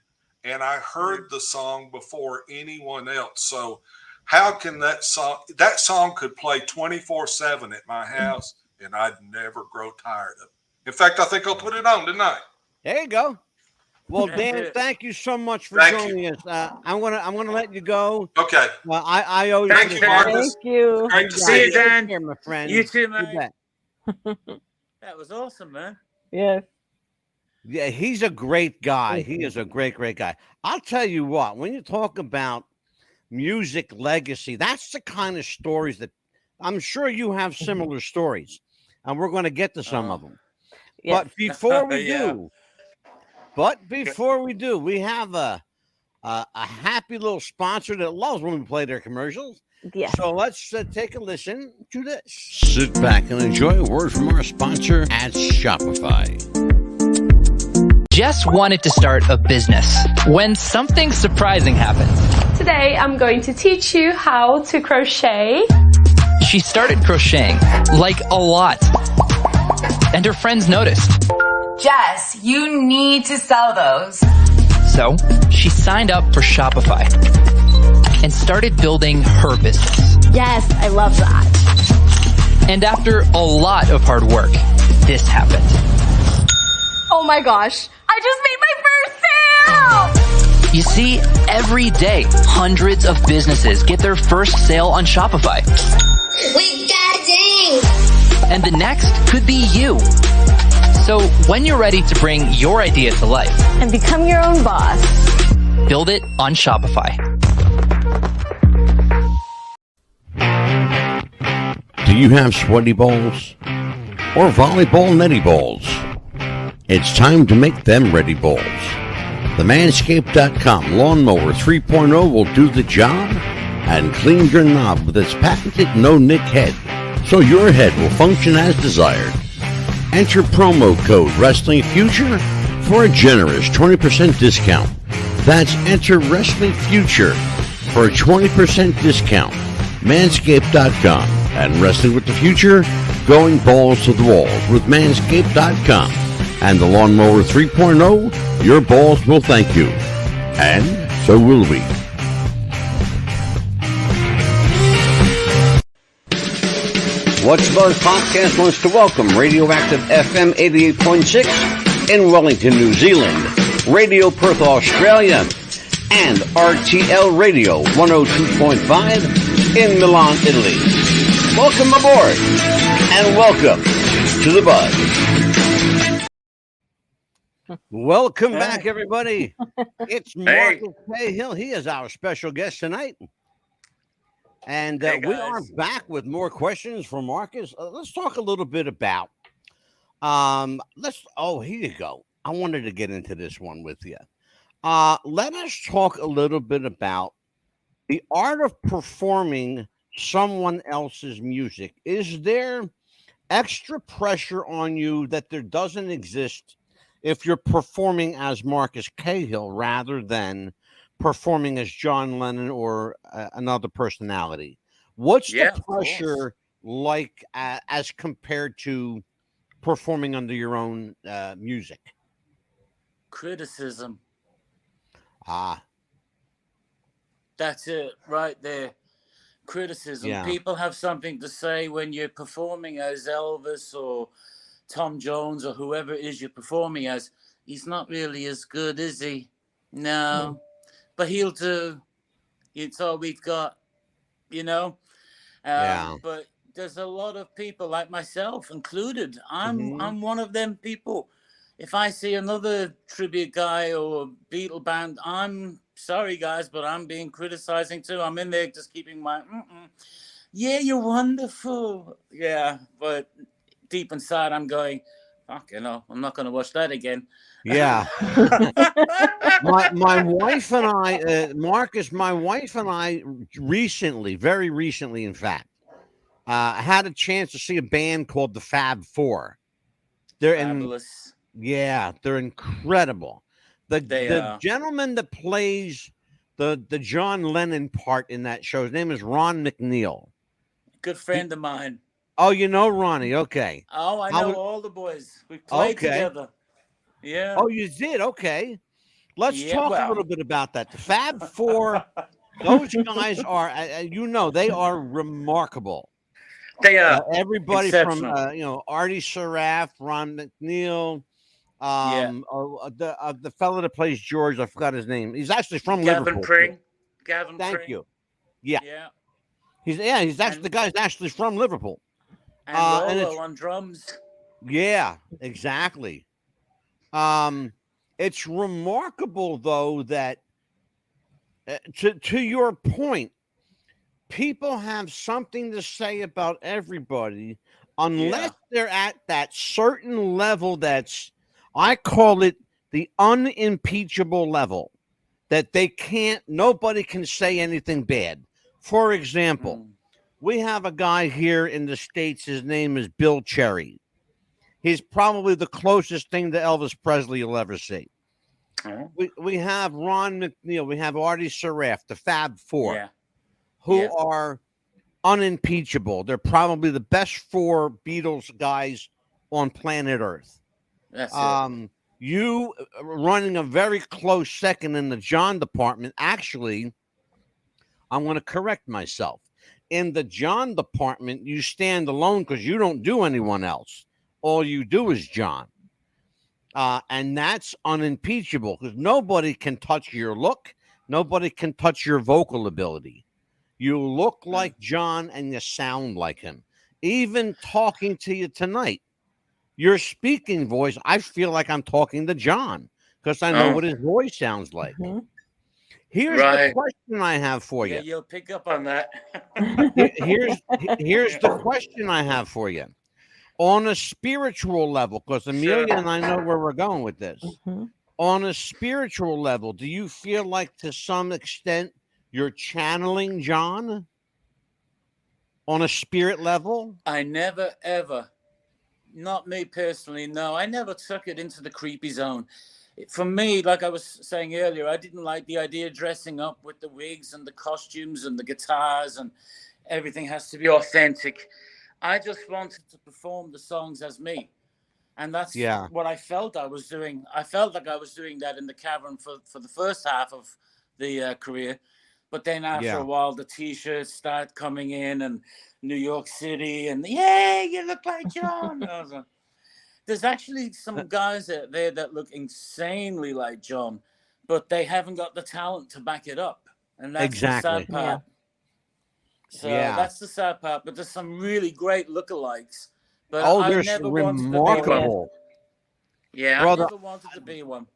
and I heard the song before anyone else. So how can that song could play 24/7 at my house, and I'd never grow tired of it. In fact, I think I'll put it on tonight. There you go. Well, Dan, thank you so much for joining us. I'm gonna let you go. Okay. Well, I owe you. Thank you, Marcus. Thank you. Great to See see you, you. Dan. Here, my friend. You too, You man. bet. That was awesome, man. Yes. Yeah, he's a great guy. He is a great guy. I'll tell you what, when you talk about music legacy, that's the kind of stories that I'm sure you have similar stories, and we're going to get to some of them. Yes. But before we Yeah. do, we have a happy little sponsor that loves when we play their commercials. Yes. So let's take a listen to this. Sit back and enjoy a word from our sponsor at Shopify. Jess wanted to start a business when something surprising happened. Today I'm going to teach you how to crochet. She started crocheting, like a lot. And her friends noticed. Jess, you need to sell those. So she signed up for Shopify. and started building her business. Yes, I love that. And after a lot of hard work, this happened. Oh my gosh, I just made my first sale! You see, every day, hundreds of businesses get their first sale on Shopify. We got ding! And the next could be you. So when you're ready to bring your idea to life And become your own boss. build it on Shopify. Do you have sweaty balls or volleyball netty balls? It's time to make them ready balls. The Manscaped.com Lawnmower 3.0 will do the job and clean your knob with its patented no-nick head, so your head will function as desired. Enter promo code Wrestling Future for a generous 20% discount. That's enter Wrestling Future for a 20% discount. Manscaped.com and Wrestling with the Future, going balls to the walls with Manscaped.com and the Lawnmower 3.0. Your balls will thank you, and so will we. What's Buzz Podcast wants to welcome Radioactive FM 88.6 in Wellington, New Zealand, Radio Perth, Australia, and RTL Radio 102.5 in Milan, Italy. Welcome aboard, and welcome to the Buzz. Welcome back, everybody. It's Marcus Cahill. He is our special guest tonight. And we are back with more questions from Marcus. Let's talk a little bit about, here you go. I wanted to get into this one with you. Let us talk a little bit about the art of performing someone else's music. Is there extra pressure on you that there doesn't exist if you're performing as Marcus Cahill rather than performing as John Lennon or another personality? What's the pressure like as compared to performing under your own music? Criticism. That's it right there. Criticism. Yeah. People have something to say when you're performing as Elvis or Tom Jones or whoever it is you're performing as. He's not really as good, is he? No. But he'll do. It's all we've got, you know? But there's a lot of people like myself included. I'm one of them people. If I see another tribute guy or Beatle band, I'm sorry, guys, but I'm being criticizing too. I'm in there just keeping my, yeah, you're wonderful. Yeah, but deep inside, I'm going, fuck, you know, I'm not going to watch that again. Yeah. my wife and I, Marcus, my wife and I recently, very recently, in fact, had a chance to see a band called the Fab Four. They're Fabulous. They're incredible. The gentleman that plays the John Lennon part in that show, his name is Ron McNeil. Good friend of mine. Oh, you know Ronnie? Okay. Oh, I know all the boys. We played together. Yeah. Oh, you did? Okay. Let's talk a little bit about that. The Fab Four, those guys are, they are remarkable. They are. Everybody from, Artie Saraf, Ron McNeil, the fellow that plays George, I forgot his name. He's actually from Liverpool. Gavin Thank you. Yeah. He's actually, the guy's actually from Liverpool. And Rolo on drums. Yeah, exactly. It's remarkable, though, that to your point, people have something to say about everybody unless they're at that certain level that's, I call it the unimpeachable level, that nobody can say anything bad. For example, we have a guy here in the States, his name is Bill Cherry. He's probably the closest thing to Elvis Presley you'll ever see. We have Ron McNeil, we have Artie Saraf, the Fab Four, who are unimpeachable. They're probably the best four Beatles guys on planet Earth. That's it. You running a very close second in the John department. Actually, I'm going to correct myself. In the John department, you stand alone because you don't do anyone else. All you do is John. And that's unimpeachable because nobody can touch your look. Nobody can touch your vocal ability. You look like John and you sound like him. Even talking to you tonight, your speaking voice, I feel like I'm talking to John because I know what his voice sounds like. Here's the question I have for you. Yeah, you'll pick up on that. Here's the question I have for you. On a spiritual level, because Amelia and I know where we're going with this. On a spiritual level, do you feel like to some extent you're channeling John? On a spirit level? I never, ever, not me personally, no, I never took it into the creepy zone. For me, like I was saying earlier, I didn't like the idea of dressing up with the wigs and the costumes and the guitars and everything has to be authentic. I just wanted to perform the songs as me. And that's what I felt I was doing. I felt like I was doing that in the Cavern for the first half of the career. But then after a while, the T-shirts start coming in and New York City and, you look like John. There's actually some guys out there that look insanely like John, but they haven't got the talent to back it up. And that's the sad part. So that's the sad part. But there's some really great lookalikes. But I never wanted to be one. Yeah, brother, I never wanted to be one.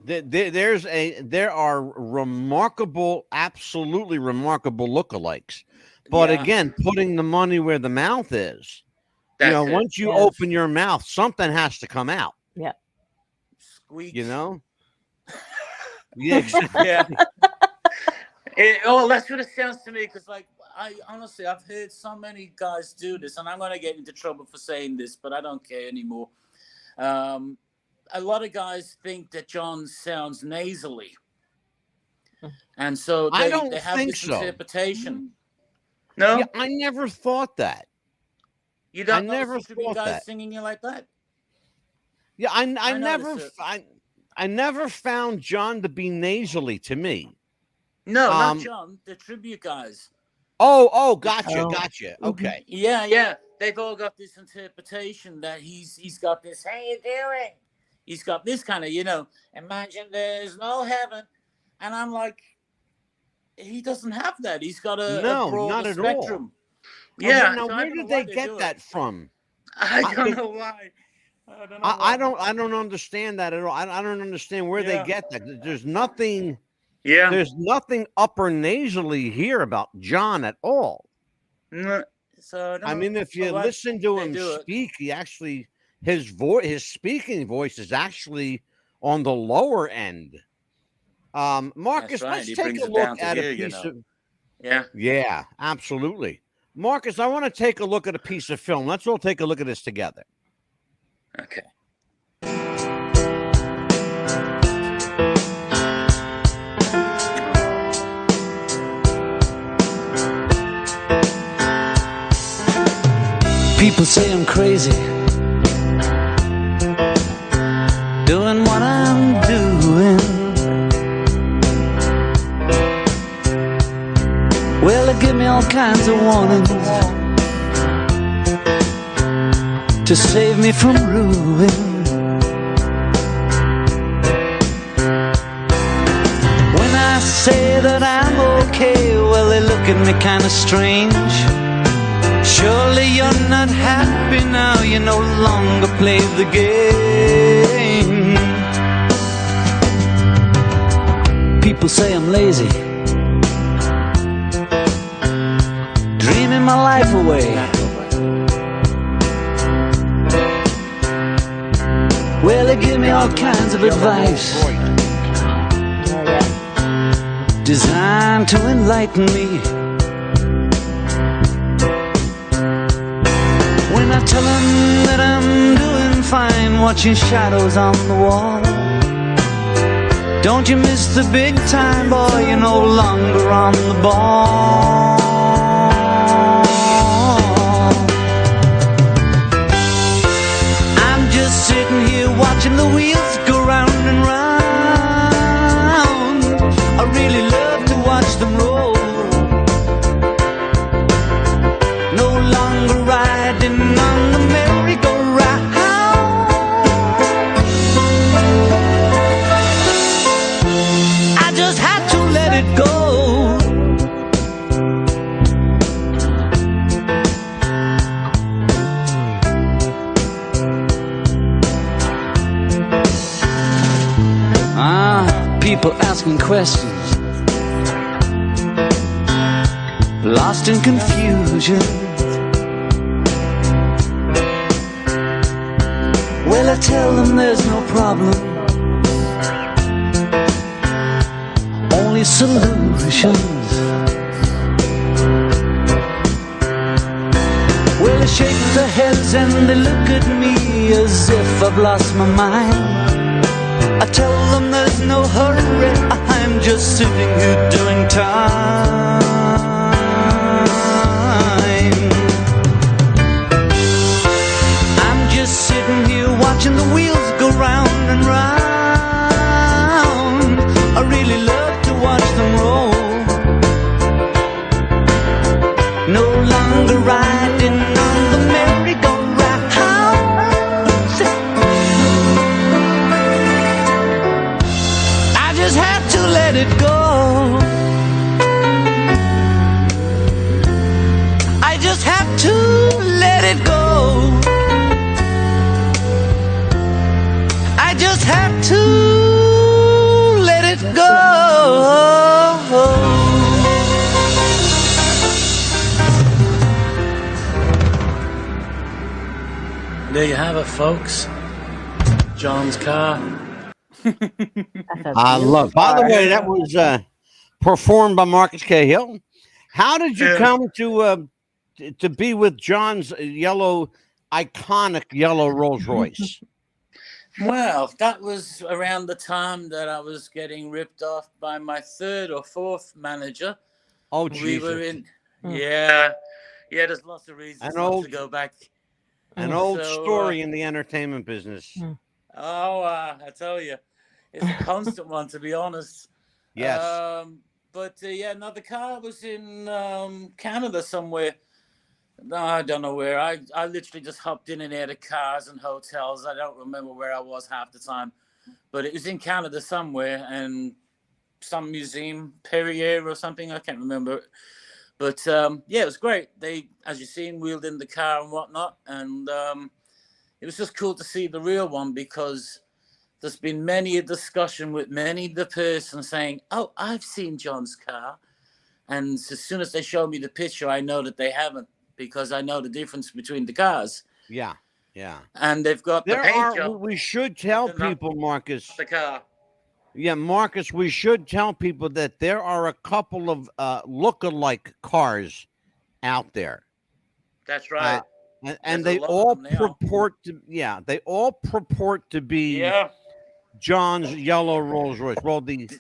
There are remarkable, absolutely remarkable lookalikes. But again, putting the money where the mouth is. Once you open your mouth, something has to come out. Yeah. Squeak. Yeah. Exactly. That's what it sounds to me. Because, I've heard so many guys do this, and I'm going to get into trouble for saying this, but I don't care anymore. A lot of guys think that John sounds nasally. And so they have this interpretation. No? Yeah, I never thought that. You don't know guys singing you like that? Yeah, I never found John to be nasally to me. No, not John. The tribute guys. Oh, gotcha. Okay. Yeah. They've all got this interpretation that he's got this, how you doing? He's got this kind of, imagine there's no heaven. And I'm like, he doesn't have that. He's got a broader spectrum. All. Yeah. Now, where did they get that from? I don't know why. I don't understand that at all. I don't understand where they get that. There's nothing. Yeah. There's nothing upper nasally here about John at all. No. So if you listen to him speak, he actually his speaking voice is actually on the lower end. Marcus, let's take a look at a piece of. Yeah, absolutely. Marcus, I want to take a look at a piece of film. Let's all take a look at this together. Okay. People say I'm crazy, doing what I'm doing. Well, they give me all kinds of warnings to save me from ruin. When I say that I'm okay, well, they look at me kind of strange. Surely you're not happy now, you no longer play the game. People say I'm lazy, dreaming my life away. Well, they give me all kinds of advice designed to enlighten me. When I tell them that I'm doing fine, watching shadows on the wall, don't you miss the big time, boy, you're no longer on the ball. I'm just sitting here watching the wheels go round and round. I really love to watch them roll. questions, lost in confusion. Well, I tell them there's no problem, only solutions. Well, they shake their heads and they look at me as if I've lost my mind. I tell them there's no hurry, I'm just sitting here doing time. I'm just sitting here watching the wheels go round and round. I really love to watch them roll. No longer riding on the merry-go-round. I just have to let it go. I just have to let it go. I just have to let it go. There you have it, folks. John's car. I love. By the way, that was performed by Marcus Cahill. How did you come to be with John's iconic yellow Rolls Royce? Well, that was around the time that I was getting ripped off by my third or fourth manager. Oh, we Jesus. were in. Yeah. There's lots of reasons to go back. An old story in the entertainment business. I tell you, it's a constant one, to be honest. Yes. The car was in Canada somewhere. No, I don't know where. I literally just hopped in and out of cars and hotels. I don't remember where I was half the time. But it was in Canada somewhere, and some museum, Perrier or something. I can't remember. But, it was great. They, as you've seen, wheeled in the car and whatnot. And it was just cool to see the real one, because there's been many a discussion with many the person saying, oh, I've seen John's car. And as soon as they show me the picture, I know that they haven't, because I know the difference between the cars. Yeah. And they've got the paint job. We should tell people, Marcus. The car. Yeah, Marcus, we should tell people that there are a couple of look-alike cars out there. That's right. And they all purport to be John's yellow Rolls Royce. Well, this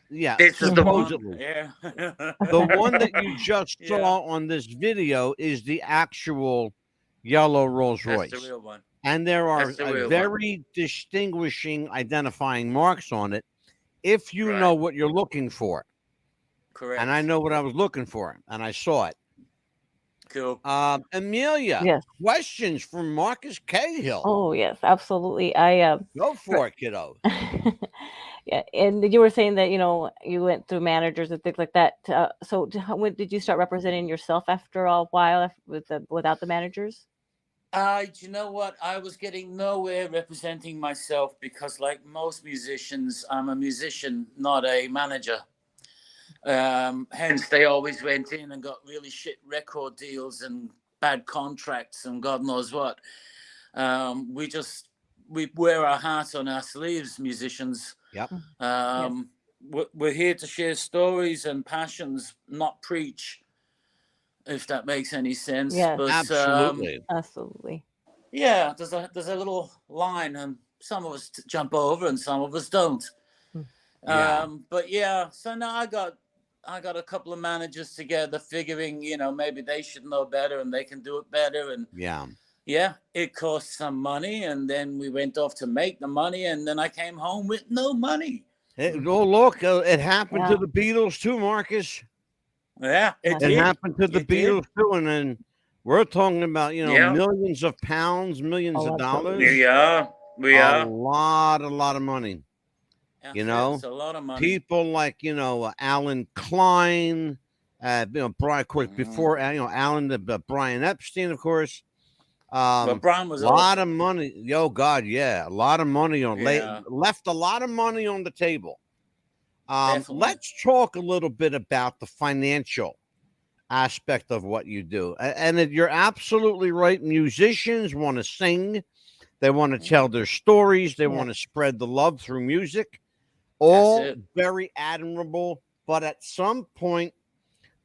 is supposedly. The one that you just saw on this video is the actual yellow Rolls Royce. That's the real one. And there are very distinguishing identifying marks on it if you know what you're looking for. Correct. And I know what I was looking for, and I saw it. Cool. Amelia, yes. Questions from Marcus Cahill. Oh, yes, absolutely. Go for it, kiddo. Yeah, and you were saying that, you went through managers and things like that. So when did you start representing yourself after a while without the managers? You know what? I was getting nowhere representing myself because, like most musicians, I'm a musician, not a manager. Hence, they always went in and got really shit record deals and bad contracts and God knows what. We wear our hearts on our sleeves, musicians. Yep. We're here to share stories and passions, not preach. If that makes any sense. Yeah, but, absolutely. Yeah, there's a little line, and some of us jump over, and some of us don't. But so now I got a couple of managers together, figuring maybe they should know better and they can do it better, and it cost some money, and then we went off to make the money, and then I came home with no money. It happened to the Beatles too, Marcus. Yeah, it happened to the Beatles too, and then we're talking about millions of pounds, millions of dollars. We are a lot of money. It's a lot of money. People like Alan Klein, Brian, before Alan, Brian Epstein, of course. But Brian was a lot of money. A lot of money left a lot of money on the table. Definitely. Let's talk a little bit about the financial aspect of what you do. And you're absolutely right. Musicians want to sing, they want to tell their stories, they want to spread the love through music. All very admirable. But at some point,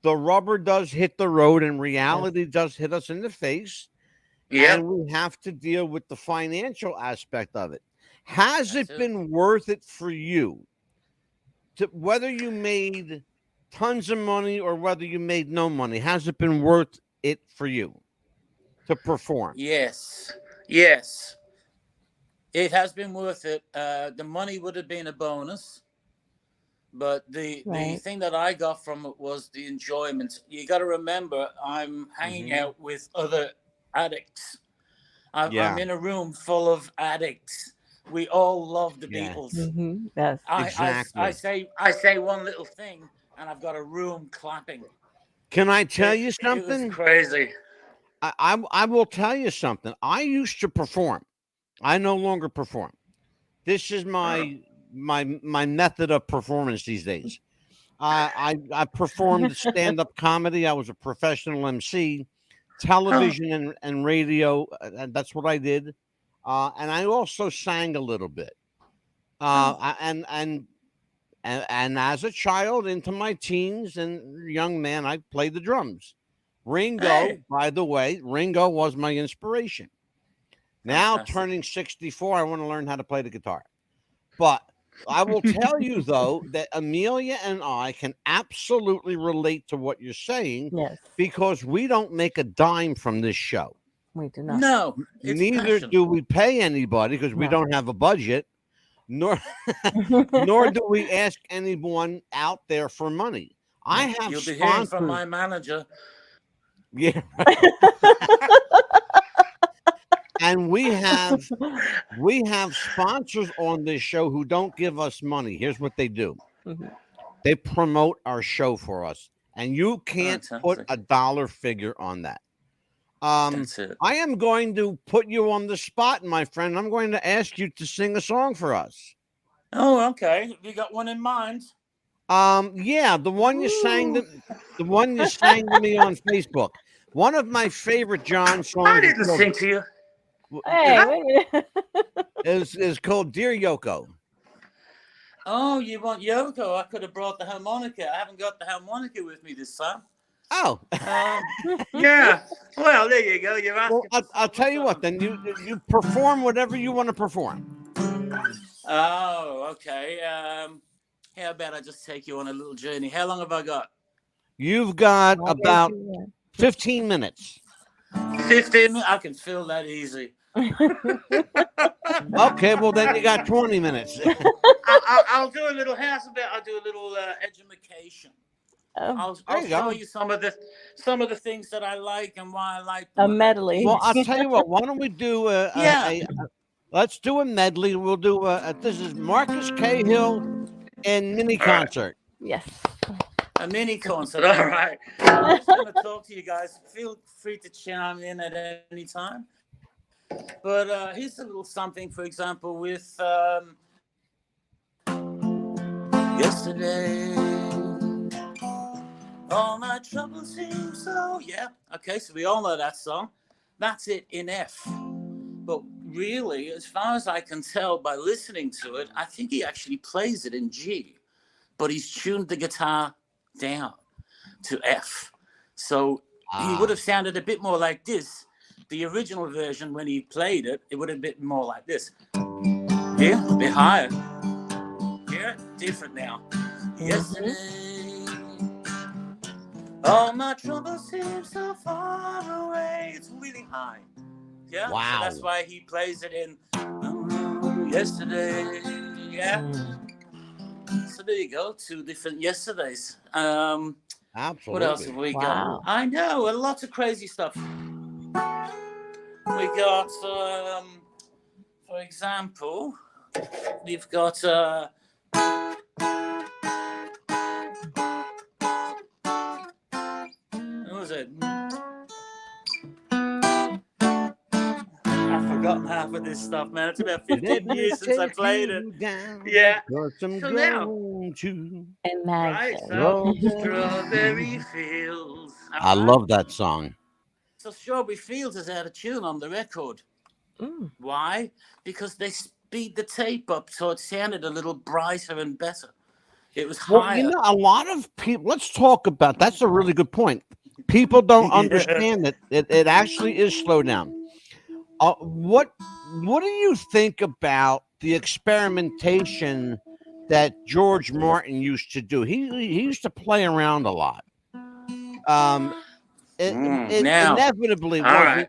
the rubber does hit the road and reality does hit us in the face. And we have to deal with the financial aspect of it. Has it been worth it for you? Whether you made tons of money or whether you made no money, has it been worth it for you to perform? Yes. It has been worth it. The money would have been a bonus, but the thing that I got from it was the enjoyment. You got to remember, I'm hanging out with other addicts. I'm in a room full of addicts. We all love the Beatles. Yes, exactly. I say one little thing, and I've got a room clapping. Can I tell you something? It was crazy. I will tell you something. I used to perform. I no longer perform. This is my method of performance these days. I performed stand-up comedy. I was a professional MC, television and radio. And that's what I did. And I also sang a little bit. And as a child into my teens and young man, I played the drums. Ringo, by the way, Ringo was my inspiration. Now turning 64, I want to learn how to play the guitar. But I will tell you, though, that Amelia and I can absolutely relate to what you're saying because we don't make a dime from this show. We do not. No. Neither do we pay anybody because we don't have a budget, nor do we ask anyone out there for money. I have You'll be hearing from my manager. Yeah. And we have sponsors on this show who don't give us money. Here's what they do. They promote our show for us. And you can't put a dollar figure on that. That's it. I am going to put you on the spot, my friend. I'm going to ask you to sing a song for us. Oh, okay. Have you got one in mind? Yeah, the one you sang to me on Facebook. One of my favorite John songs. I didn't sing to you. Hey, is called Dear Yoko. Oh, you want Yoko? I could have brought the harmonica. I haven't got the harmonica with me this time. Oh, yeah. Well, there you go. You're asking. Well, I'll tell you what. Then you perform whatever you want to perform. Oh, okay. How about I just take you on a little journey? How long have I got? You've got about 15 minutes. 15 minutes? I can fill that easy. Okay, well then you got 20 minutes. I'll do a little I'll do a little education. I'll show you some of the things that I like and why I like them. A medley. Well, I'll tell you what. Why don't we do let's do a medley. We'll do this is Marcus Cahill and mini concert. Yes. A mini concert. All right. I'm just going to talk to you guys. Feel free to chime in at any time. But here's a little something, for example, with yesterday. All my troubles seem so. Yeah. Okay, so we all know that song. That's it in F. But really, as far as I can tell by listening to it, I think he actually plays it in G. But he's tuned the guitar down to F. So he would have sounded a bit more like this. The original version, when he played it, it would have been more like this. Yeah, a bit higher. Yeah, different now. Yesterday, all my troubles seem so far away. It's really high. Yeah, wow. So that's why he plays it in yesterday. Yeah. So there you go, 2 different yesterdays. Absolutely. What else have we got? I know, a lot of crazy stuff. We got, for example, we've got. What was it? I forgot forgotten half of this stuff, man. It's about 15 Let me years since I take played it. you down, Yeah. 'cause I'm So now, going to. right? Imagine. So Strawberry Fields. I love that song. So Strawberry Fields is out of tune on the record. Why? Because they speed the tape up so it sounded a little brighter and better. It was higher. Well, you know, a lot of people. Let's talk about. That's a really good point. People don't understand that it actually is slowed down. What do you think about the experimentation that George Martin used to do? He used to play around a lot. It now, inevitably all wasn't.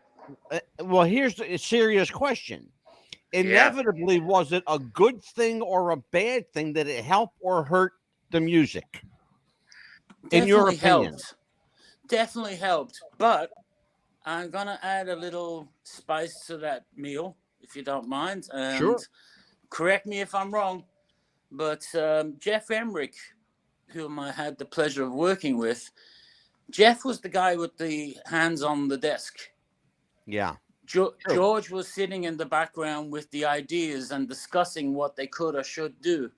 right. Well, here's a serious question. Inevitably, was it a good thing or a bad thing? That it helped or hurt the music? In your opinion? Definitely helped. But I'm going to add a little spice to that meal, if you don't mind. And Sure. Correct me if I'm wrong, but Jeff Emmerich, whom I had the pleasure of working with, Jeff was the guy with the hands on the desk. Yeah. George was sitting in the background with the ideas and discussing what they could or should do.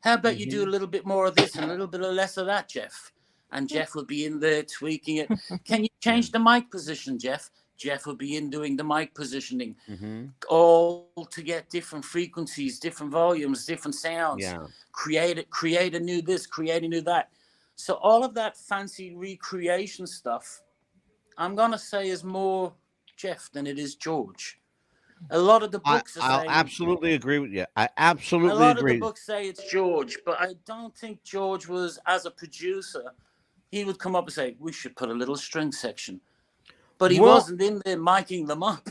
How about you do a little bit more of this and a little bit less of that, Jeff? And Jeff would be in there tweaking it. Can you change the mic position, Jeff? Jeff would be in doing the mic positioning, all to get different frequencies, different volumes, different sounds. Yeah. Create a new this, create a new that. So all of that fancy recreation stuff, I'm gonna say, is more Jeff than it is George. A lot of the books I'll absolutely agree with you. I absolutely agree. A lot of the books say it's George, but I don't think George was, as a producer, he would come up and say, we should put a little string section. But he wasn't in there miking them up.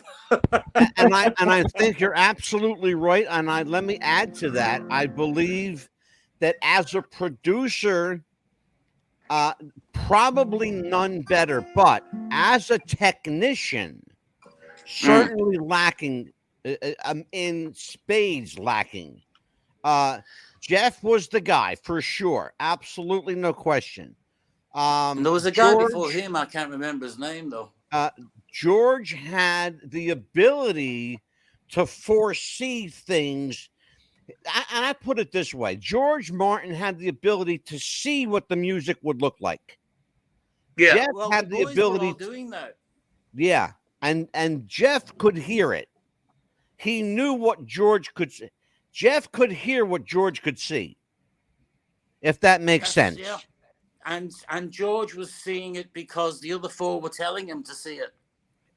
and I think you're absolutely right. And let me add to that. I believe that as a producer, probably none better, but as a technician, certainly lacking, in spades lacking. Jeff was the guy for sure. Absolutely no question. There was a guy before him. I can't remember his name though. George had the ability to foresee things. And I put it this way. George Martin had the ability to see what the music would look like. Yeah. Jeff well, had the ability were all doing that. Yeah. And Jeff could hear it. He knew what George could see. Jeff could hear what George could see. If that makes sense. Yeah. And George was seeing it because the other four were telling him to see it.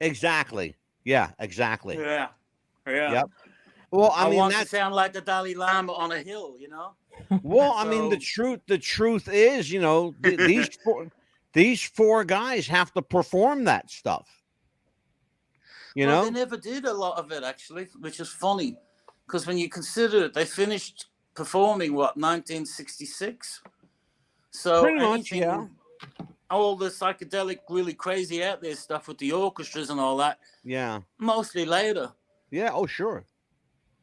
Exactly. Yeah, exactly. Yeah. Yep. Well, I mean, want to sound like the Dalai Lama on a hill, you know? Well, I mean, the truth is, you know, these four guys have to perform that stuff. You know? They never did a lot of it, actually, which is funny. Because when you consider it, they finished performing, 1966? So pretty much, yeah. All the psychedelic, really crazy out there stuff with the orchestras and all that. Yeah. Mostly later. Yeah. Oh, sure.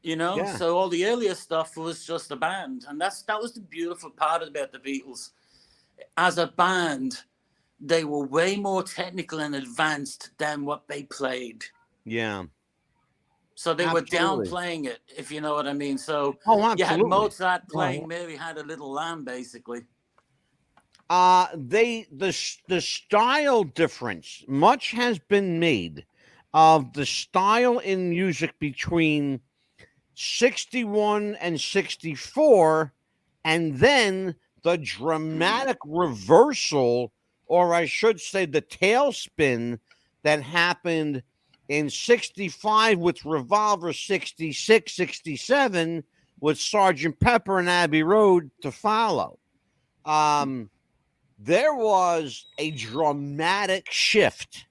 You know, yeah. So all the earlier stuff was just a band, and that was the beautiful part about the Beatles. As a band, they were way more technical and advanced than what they played. Yeah. So they were downplaying it, if you know what I mean. So you had Mozart playing Mary Had a Little Lamb, basically. The style difference, much has been made of the style in music between 61 and 64, and then the dramatic reversal, or I should say the tailspin, that happened in 65 with Revolver, 66, 67 with Sgt. Pepper and Abbey Road to follow. There was a dramatic shift.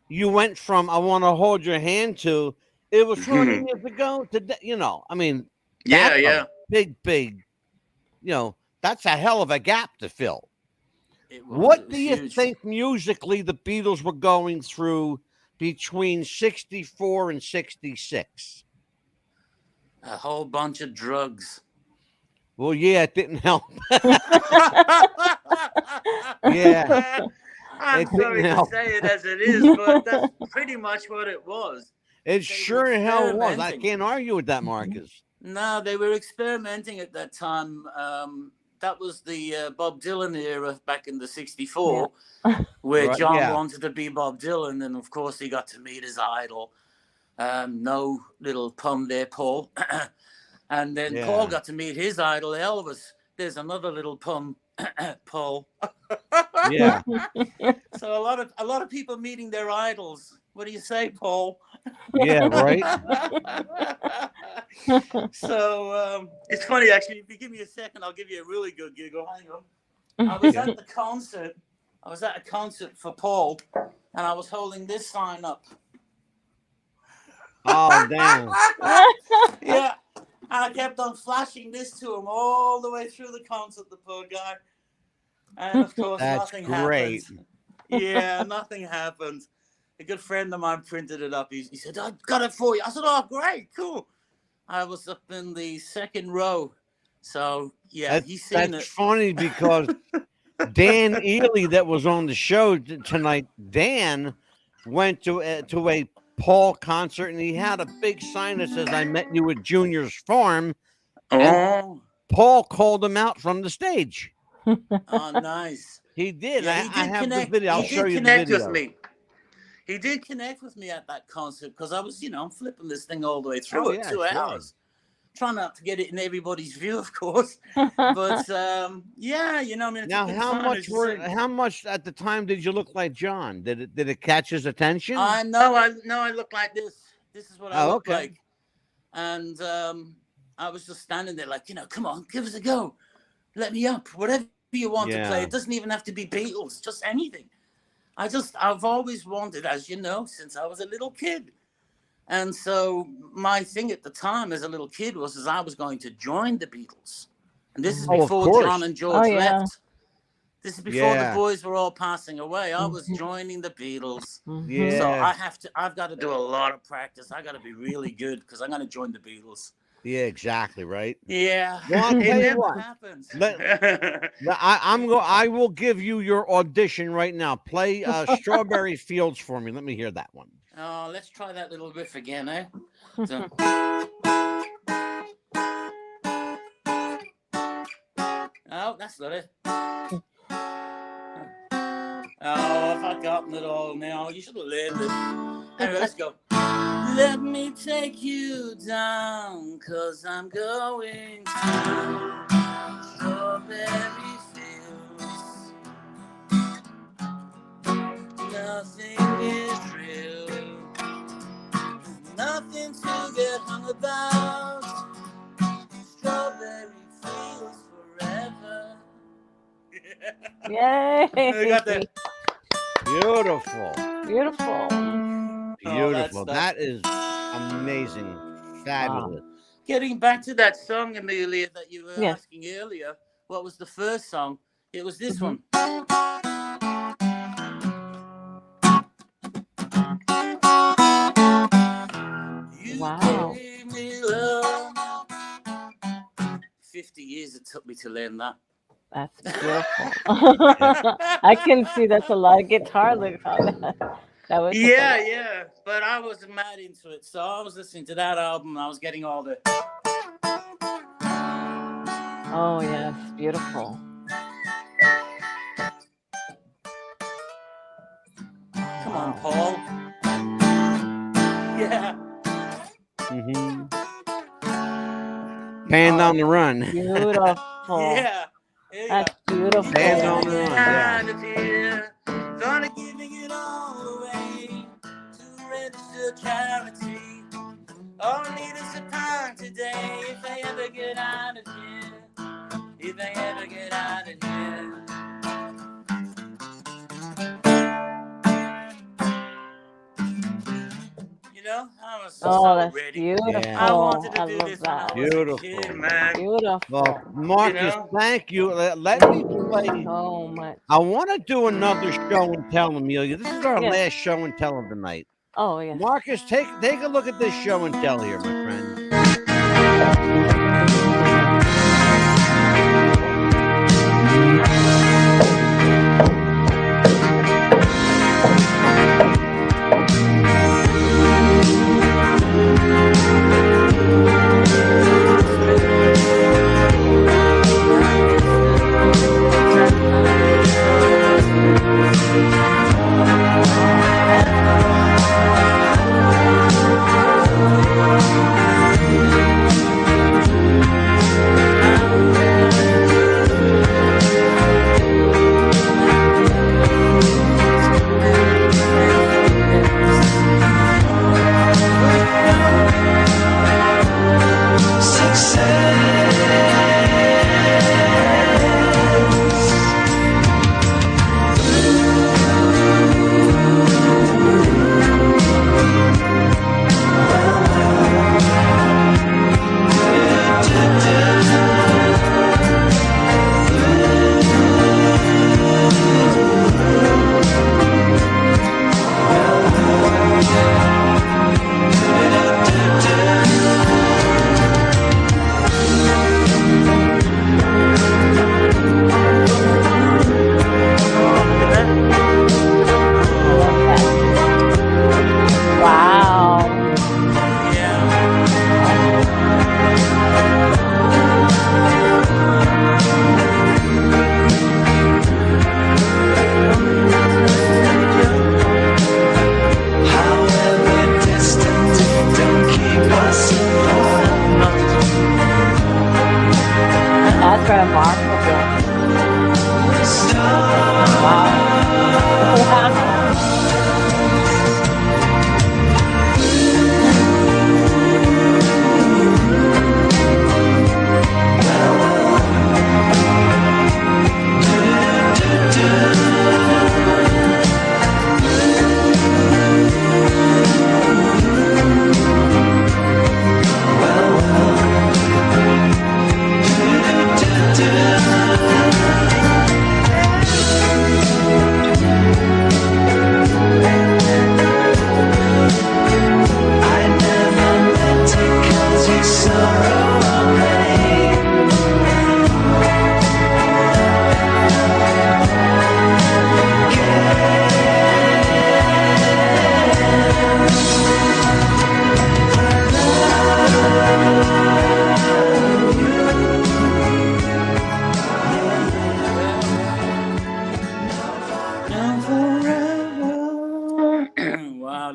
You went from "I Want to Hold Your Hand" to "It Was 20 years ago" to, you know, I mean, yeah, big, you know, that's a hell of a gap to fill. What do you think musically the Beatles were going through between 64 and 66? A whole bunch of drugs. Well, yeah, it didn't help. Yeah. I'm sorry to say it as it is, but that's pretty much what it was. It sure were in hell was. I experimenting. can't argue with that, Marcus. No, they were experimenting at that time. That was the Bob Dylan era back in the '64, where Right, John yeah. wanted to be Bob Dylan, and of course he got to meet his idol. No little pun there, Paul. And then Paul Yeah. got to meet his idol, Elvis. There's another little pun, Paul. Yeah. So a lot of people meeting their idols. What do you say, Paul? Yeah, right. So it's funny, actually. If you give me a second, I'll give you a really good giggle. Hang on. I was at the concert. I was at a concert for Paul, and I was holding this sign up. Oh, damn. Yeah. And I kept on flashing this to him all the way through the concert, the poor guy. And of course, That's nothing great. happened. Yeah, nothing happened. A good friend of mine printed it up. He said, "I got it for you." I said, "Oh, great, cool." I was up in the second row. So, yeah, he's seen That's it. funny because Dan Ely, that was on the show tonight, Dan went to a Paul concert, and he had a big sign that says, "I met you at Junior's farm." And Paul called him out from the stage. Oh, nice. He did. Yeah, I have the video. I'll show you the connect video. with me. He did connect with me at that concert because I was, I'm flipping this thing all the way through it, 2 hours. Trying not to get it in everybody's view, of course. But yeah, I mean. Now, how much at the time did you look like John? Did it catch his attention? I look like this. This is what I look like. And I was just standing there like, come on, give us a go. Let me up. Whatever you want to play. It doesn't even have to be Beatles, just anything. I've always wanted, as you know, since I was a little kid. And so my thing at the time as a little kid was I was going to join the Beatles. And this is before John and George left. This is before the boys were all passing away. I was joining the Beatles. Yeah. So I've got to do a lot of practice. I got to be really good because I'm going to join the Beatles. Yeah, exactly, right? Yeah. Well, I'll tell you what. Happens. I will give you your audition right now. Play Strawberry Fields for me. Let me hear that one. Oh, let's try that little riff again, eh? So. Oh, that's not it. Oh, I've forgotten it all now. You should have learned it. Anyway, let's go. Let me take you down, 'cause I'm going to Strawberry Fields. Nothing is real, nothing to get hung about. Strawberry Fields forever. Yay! We got that. Beautiful. Beautiful. Beautiful. That is amazing. Fabulous. Wow. Getting back to that song, Amelia, that you were asking earlier, what was the first song? It was this one. Wow. 50 years it took me to learn that. That's beautiful. I can see that's a lot of guitar licks on that. That was yeah. But I was mad into it. So I was listening to that album and I was getting all the. Oh, yes. Beautiful. Come on, Paul. Yeah. Mm-hmm. Band on the Run. Beautiful. Yeah. That's beautiful. Band on the Run. Yeah. Gonna giving it all away to register charity. All I need is a pound today if I ever get out of here. If I ever get out of here. I was so ready. Beautiful. Yeah. I wanted to I do love this that. when I was a Beautiful. kid, man. Beautiful. Well, Marcus, thank you. Let me play. So much. I want to do another show and tell, Amelia. This is our last show and tell of the night. Oh, yeah. Marcus, take a look at this show and tell here, my friend.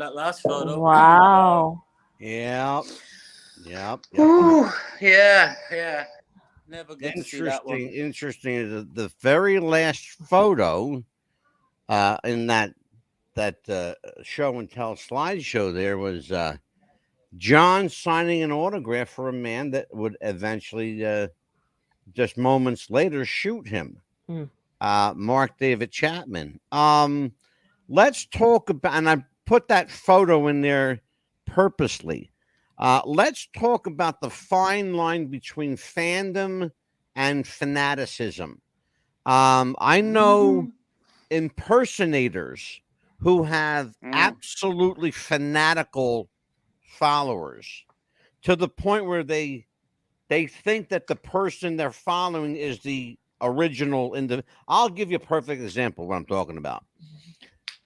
that last photo. Wow. Yep. Yep. Ooh, yeah. Never get to see that one. Interesting. The very last photo in that show and tell slideshow there was John signing an autograph for a man that would eventually just moments later shoot him. Mark David Chapman. Let's talk about, and I put that photo in there purposely. Let's talk about the fine line between fandom and fanaticism. I know impersonators who have absolutely fanatical followers to the point where they think that the person they're following is the original. I'll give you a perfect example of what I'm talking about.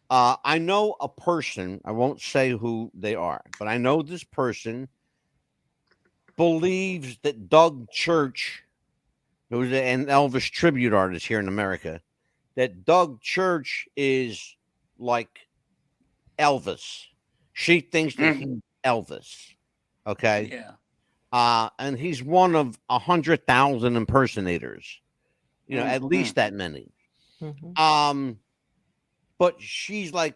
I know a person, I won't say who they are, but I know this person believes that Doug Church, who was an Elvis tribute artist here in America, that Doug Church is like Elvis. She thinks that he's Elvis. Okay. Yeah. And he's one of 100,000 impersonators, at least that many. But she's like,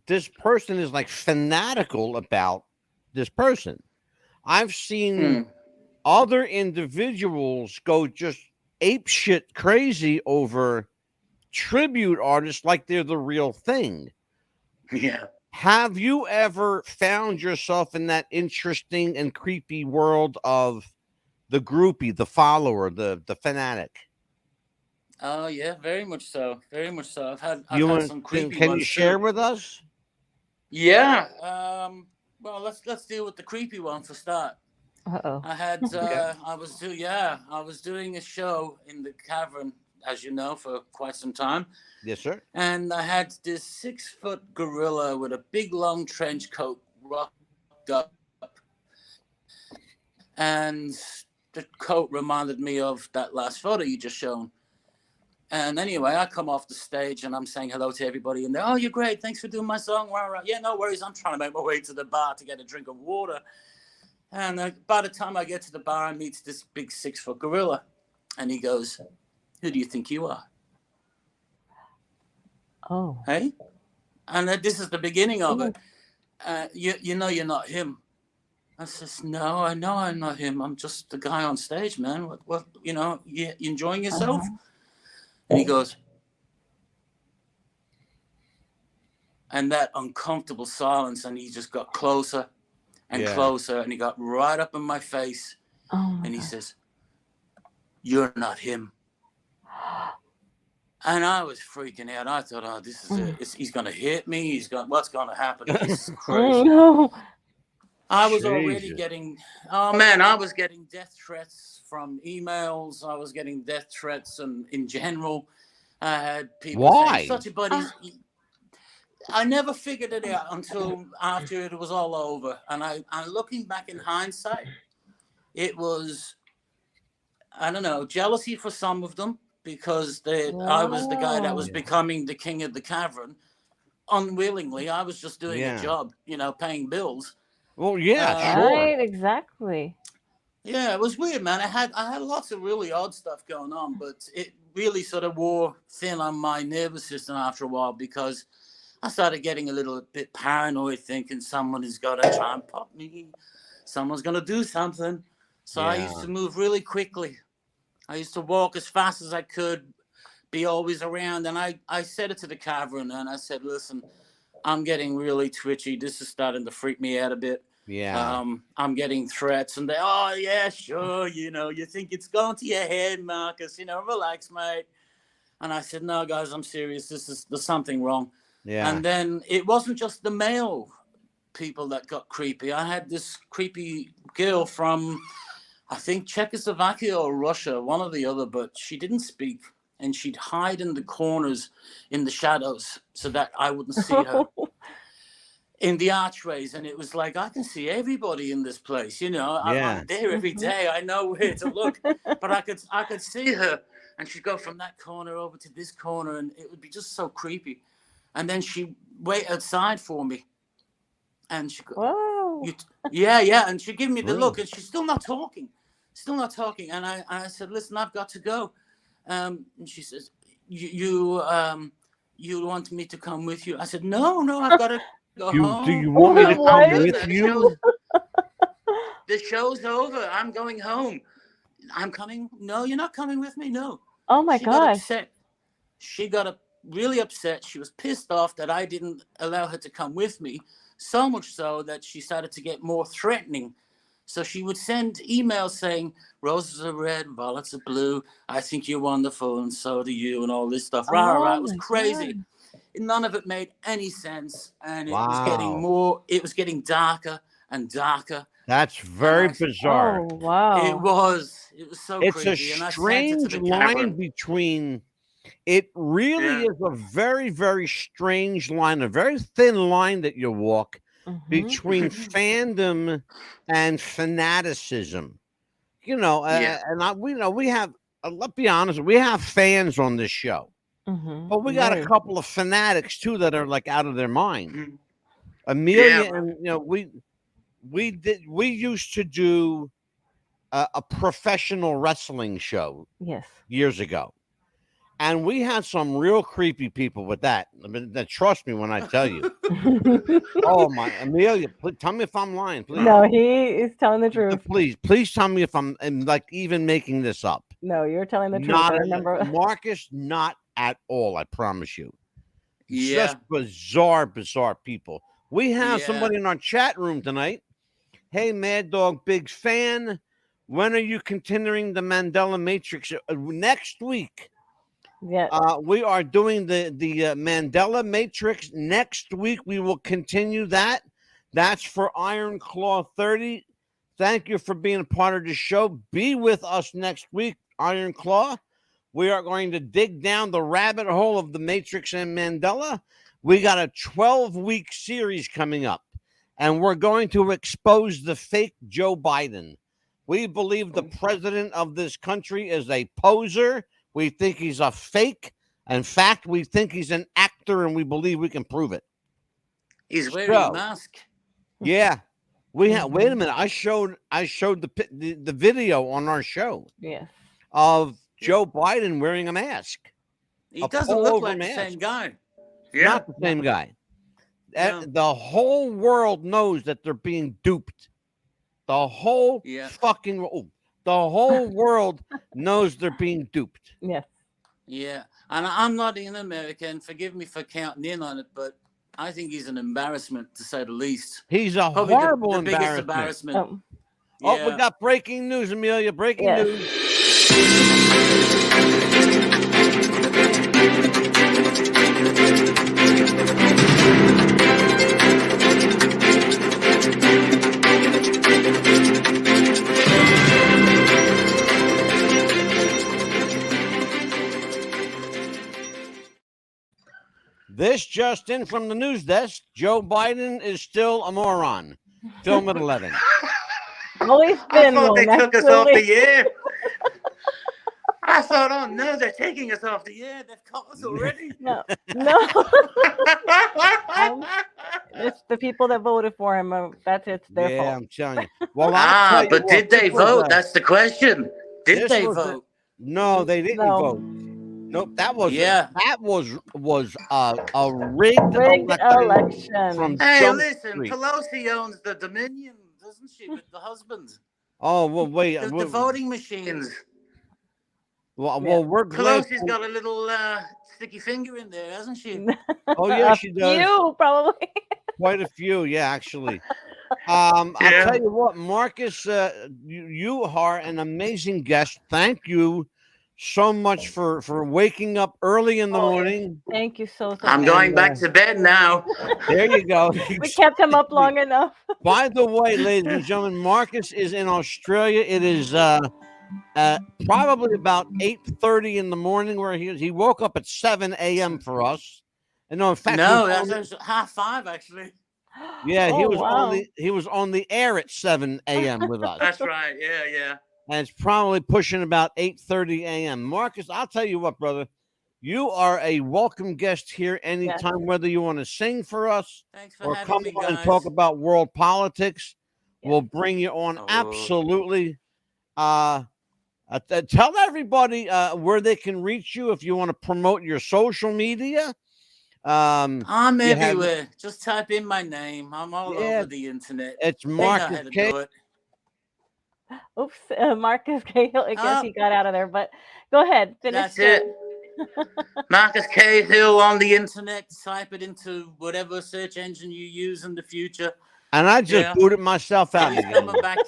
this person is like fanatical about this person. I've seen other individuals go just apeshit crazy over tribute artists like they're the real thing. Yeah. Have you ever found yourself in that interesting and creepy world of the groupie, the follower, the fanatic? Oh yeah, very much so. Very much so. I've had some creepy can ones you share too. with us? Yeah. Well, let's deal with the creepy one for start. I had I was doing a show in the Cavern, as you know, for quite some time. Yes, sir. And I had this 6-foot gorilla with a big long trench coat rocked up, and the coat reminded me of that last photo you just shown. And anyway, I come off the stage and I'm saying hello to everybody, and they're, "Oh, you're great. Thanks for doing my song." Yeah, no worries. I'm trying to make my way to the bar to get a drink of water. And by the time I get to the bar, I meet this big 6-foot gorilla. And he goes, "Who do you think you are?" Oh. Hey? And this is the beginning of it. You know you're not him. I says, "No, I know I'm not him. I'm just the guy on stage, man. What you enjoying yourself?" And he goes, and that uncomfortable silence, and he just got closer and closer, and he got right up in my face, and he says, "You're not him." And I was freaking out. I thought, "Oh, this is it. He's going to hit me. What's going to happen? This is crazy." No. I was already getting, I was getting death threats from emails. I was getting death threats, and in general, I had people saying, "Such a buddy." I never figured it out until after it was all over. And I looking back in hindsight, it was, I don't know, jealousy for some of them, because I was the guy that was becoming the king of the cavern unwillingly. I was just doing a job, paying bills. Well, yeah, sure. Right, exactly. Yeah, it was weird, man. I had lots of really odd stuff going on, but it really sort of wore thin on my nervous system after a while, because I started getting a little bit paranoid, thinking someone is going to try and pop me. Someone's going to do something. So I used to move really quickly. I used to walk as fast as I could, be always around. And I said it to the Cavern, and I said, "Listen, I'm getting really twitchy. This is starting to freak me out a bit. Yeah. I'm getting threats." And they, "Oh, yeah, sure. You think it's going to your head, Marcus. Relax, mate." And I said, "No, guys, I'm serious. There's something wrong." Yeah. And then it wasn't just the male people that got creepy. I had this creepy girl from, I think, Czechoslovakia or Russia, one or the other, but she didn't speak. And she'd hide in the corners, in the shadows, so that I wouldn't see her. In the archways, and it was like, I can see everybody in this place, I'm there every day. I know where to look, but I could see her, and she'd go from that corner over to this corner, and it would be just so creepy. And then she'd wait outside for me, And she go, Whoa. yeah. And she gave me the Really? look, and she's still not talking. And I said, listen, I've got to go. And she says, you want me to come with you? I said, no, I've got to go home. Do you want me to What? come with you? The show's over. I'm going home. I'm coming. No, you're not coming with me. No. Oh my She got gosh. upset. She got really upset. She was pissed off that I didn't allow her to come with me. So much so that she started to get more threatening. So she would send emails saying, roses are red, violets are blue. I think you're wonderful, and so do you, and all this stuff. It was my crazy. God. None of it made any sense. And it Wow. was getting darker and darker. That's very bizarre. Oh wow. It was so It's creepy. a And I sent it to strange the line cavern. between. It really Yeah. is a very, very strange line, a very thin line that you walk Mhm. between fandom and fanaticism. You know, Yeah. we have. Let's be honest, we have fans on this show, Mhm. but we got a Right. couple of fanatics too that are like out of their mind. Mhm. Amelia Yeah. and we used to do a professional wrestling show Yes. years ago, and we had some real creepy people with that. I mean, trust me when I tell you. Oh my, Amelia, please, tell me if I'm lying, please. No, he is telling the truth. Please tell me if I'm like even making this up. No, you're telling the truth. Not I remember. Marcus, not at all. I promise you. Yeah. Just bizarre people. We have Yeah. somebody in our chat room tonight. Hey, Mad Dog, big fan. When are you continuing the Mandela Matrix? Next week. Yeah. We are doing the Mandela Matrix next week. We will continue that. That's for Iron Claw 30. Thank you for being a part of the show. Be with us next week, Iron Claw. We are going to dig down the rabbit hole of the Matrix and Mandela. We got a 12-week series coming up, and we're going to expose the fake Joe Biden. We believe the president of this country is a poser. We think he's a fake. In fact, we think he's an actor, and we believe we can prove it. He's wearing a mask. Yeah. We have. Wait a minute. I showed the video on our show. Yes. Of Joe Biden wearing a mask. He doesn't look like the same guy. Yeah. Not the same guy. No. The whole world knows that they're being duped. The whole the whole world knows they're being duped. Yes. Yeah. And I'm not in America, and forgive me for counting in on it, but I think he's an embarrassment, to say the least. He's a Probably horrible the biggest embarrassment. embarrassment. Oh, we got breaking news, Amelia. Breaking news. This just in from the news desk. Joe Biden is still a moron. Film at 11. Always I been thought one. they took us off the Absolutely. air. I thought, oh no, they're taking us off the air. They've caught us already. No. It's the people that voted for him. That's it's their Yeah, fault. I'm telling you. Well, I'll tell you but what, did they this was vote? That's the question. Did this they was vote? No, they didn't No. vote. Nope, that was Yeah. that was a rigged Rigged election election. from Hey, Jump listen, Street. Pelosi owns the Dominion, doesn't she, with the husband? Oh well, wait. The voting machines. Well, we're glad. Pelosi's got a little sticky finger in there, hasn't she? Oh yeah, A she does. few, probably. Quite a few, yeah, actually. I'll tell you what, Marcus, you are an amazing guest. Thank you so much for waking up early in the morning. Thank you so much. I'm going back to bed now. There you go. We kept him up long enough. By the way, ladies and gentlemen, Marcus is in Australia. It is probably about 8:30 in the morning where he woke up at 7 a.m. for us. And no, in fact, No, that's 5:30 actually. Yeah, Oh, he was on the air at 7 a.m. with us. That's right. Yeah. And it's probably pushing about 8:30 a.m. Marcus, I'll tell you what, brother, you are a welcome guest here anytime, whether you want to sing for us Thanks for or having come me, on and guys. talk about world politics. We'll bring you on. Absolutely. Tell everybody where they can reach you if you want to promote your social media. I'm everywhere. Just type in my name. I'm all over the internet. It's They know Marcus how to Cahill. do it. Oops, Marcus Cahill. I guess he got out of there, but go ahead. Finish. That's it. Marcus Cahill on the internet. Type it into whatever search engine you use in the future. And I just booted myself out He's again. coming back.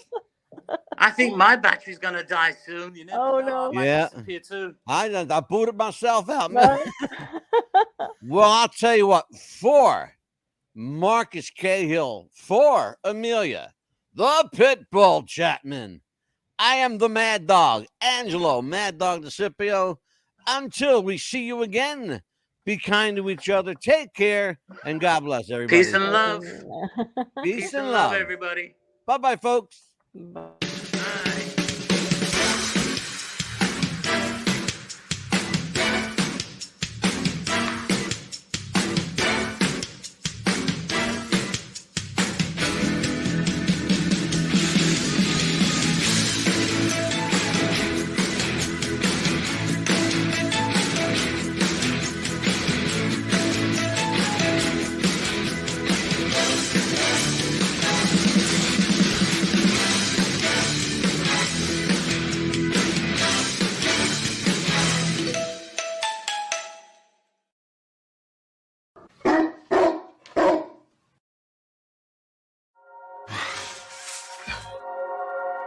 I think my battery's gonna die soon. You never know. I might disappear too. I booted myself out, man. Well, I'll tell you what. For Marcus Cahill, for Amelia, the Pitbull Chapman, I am the Mad Dog, Angelo, Mad Dog DeCipio. Until we see you again, be kind to each other. Take care, and God bless everybody. Peace and love. Peace and love, everybody. Bye-bye, folks. Bye.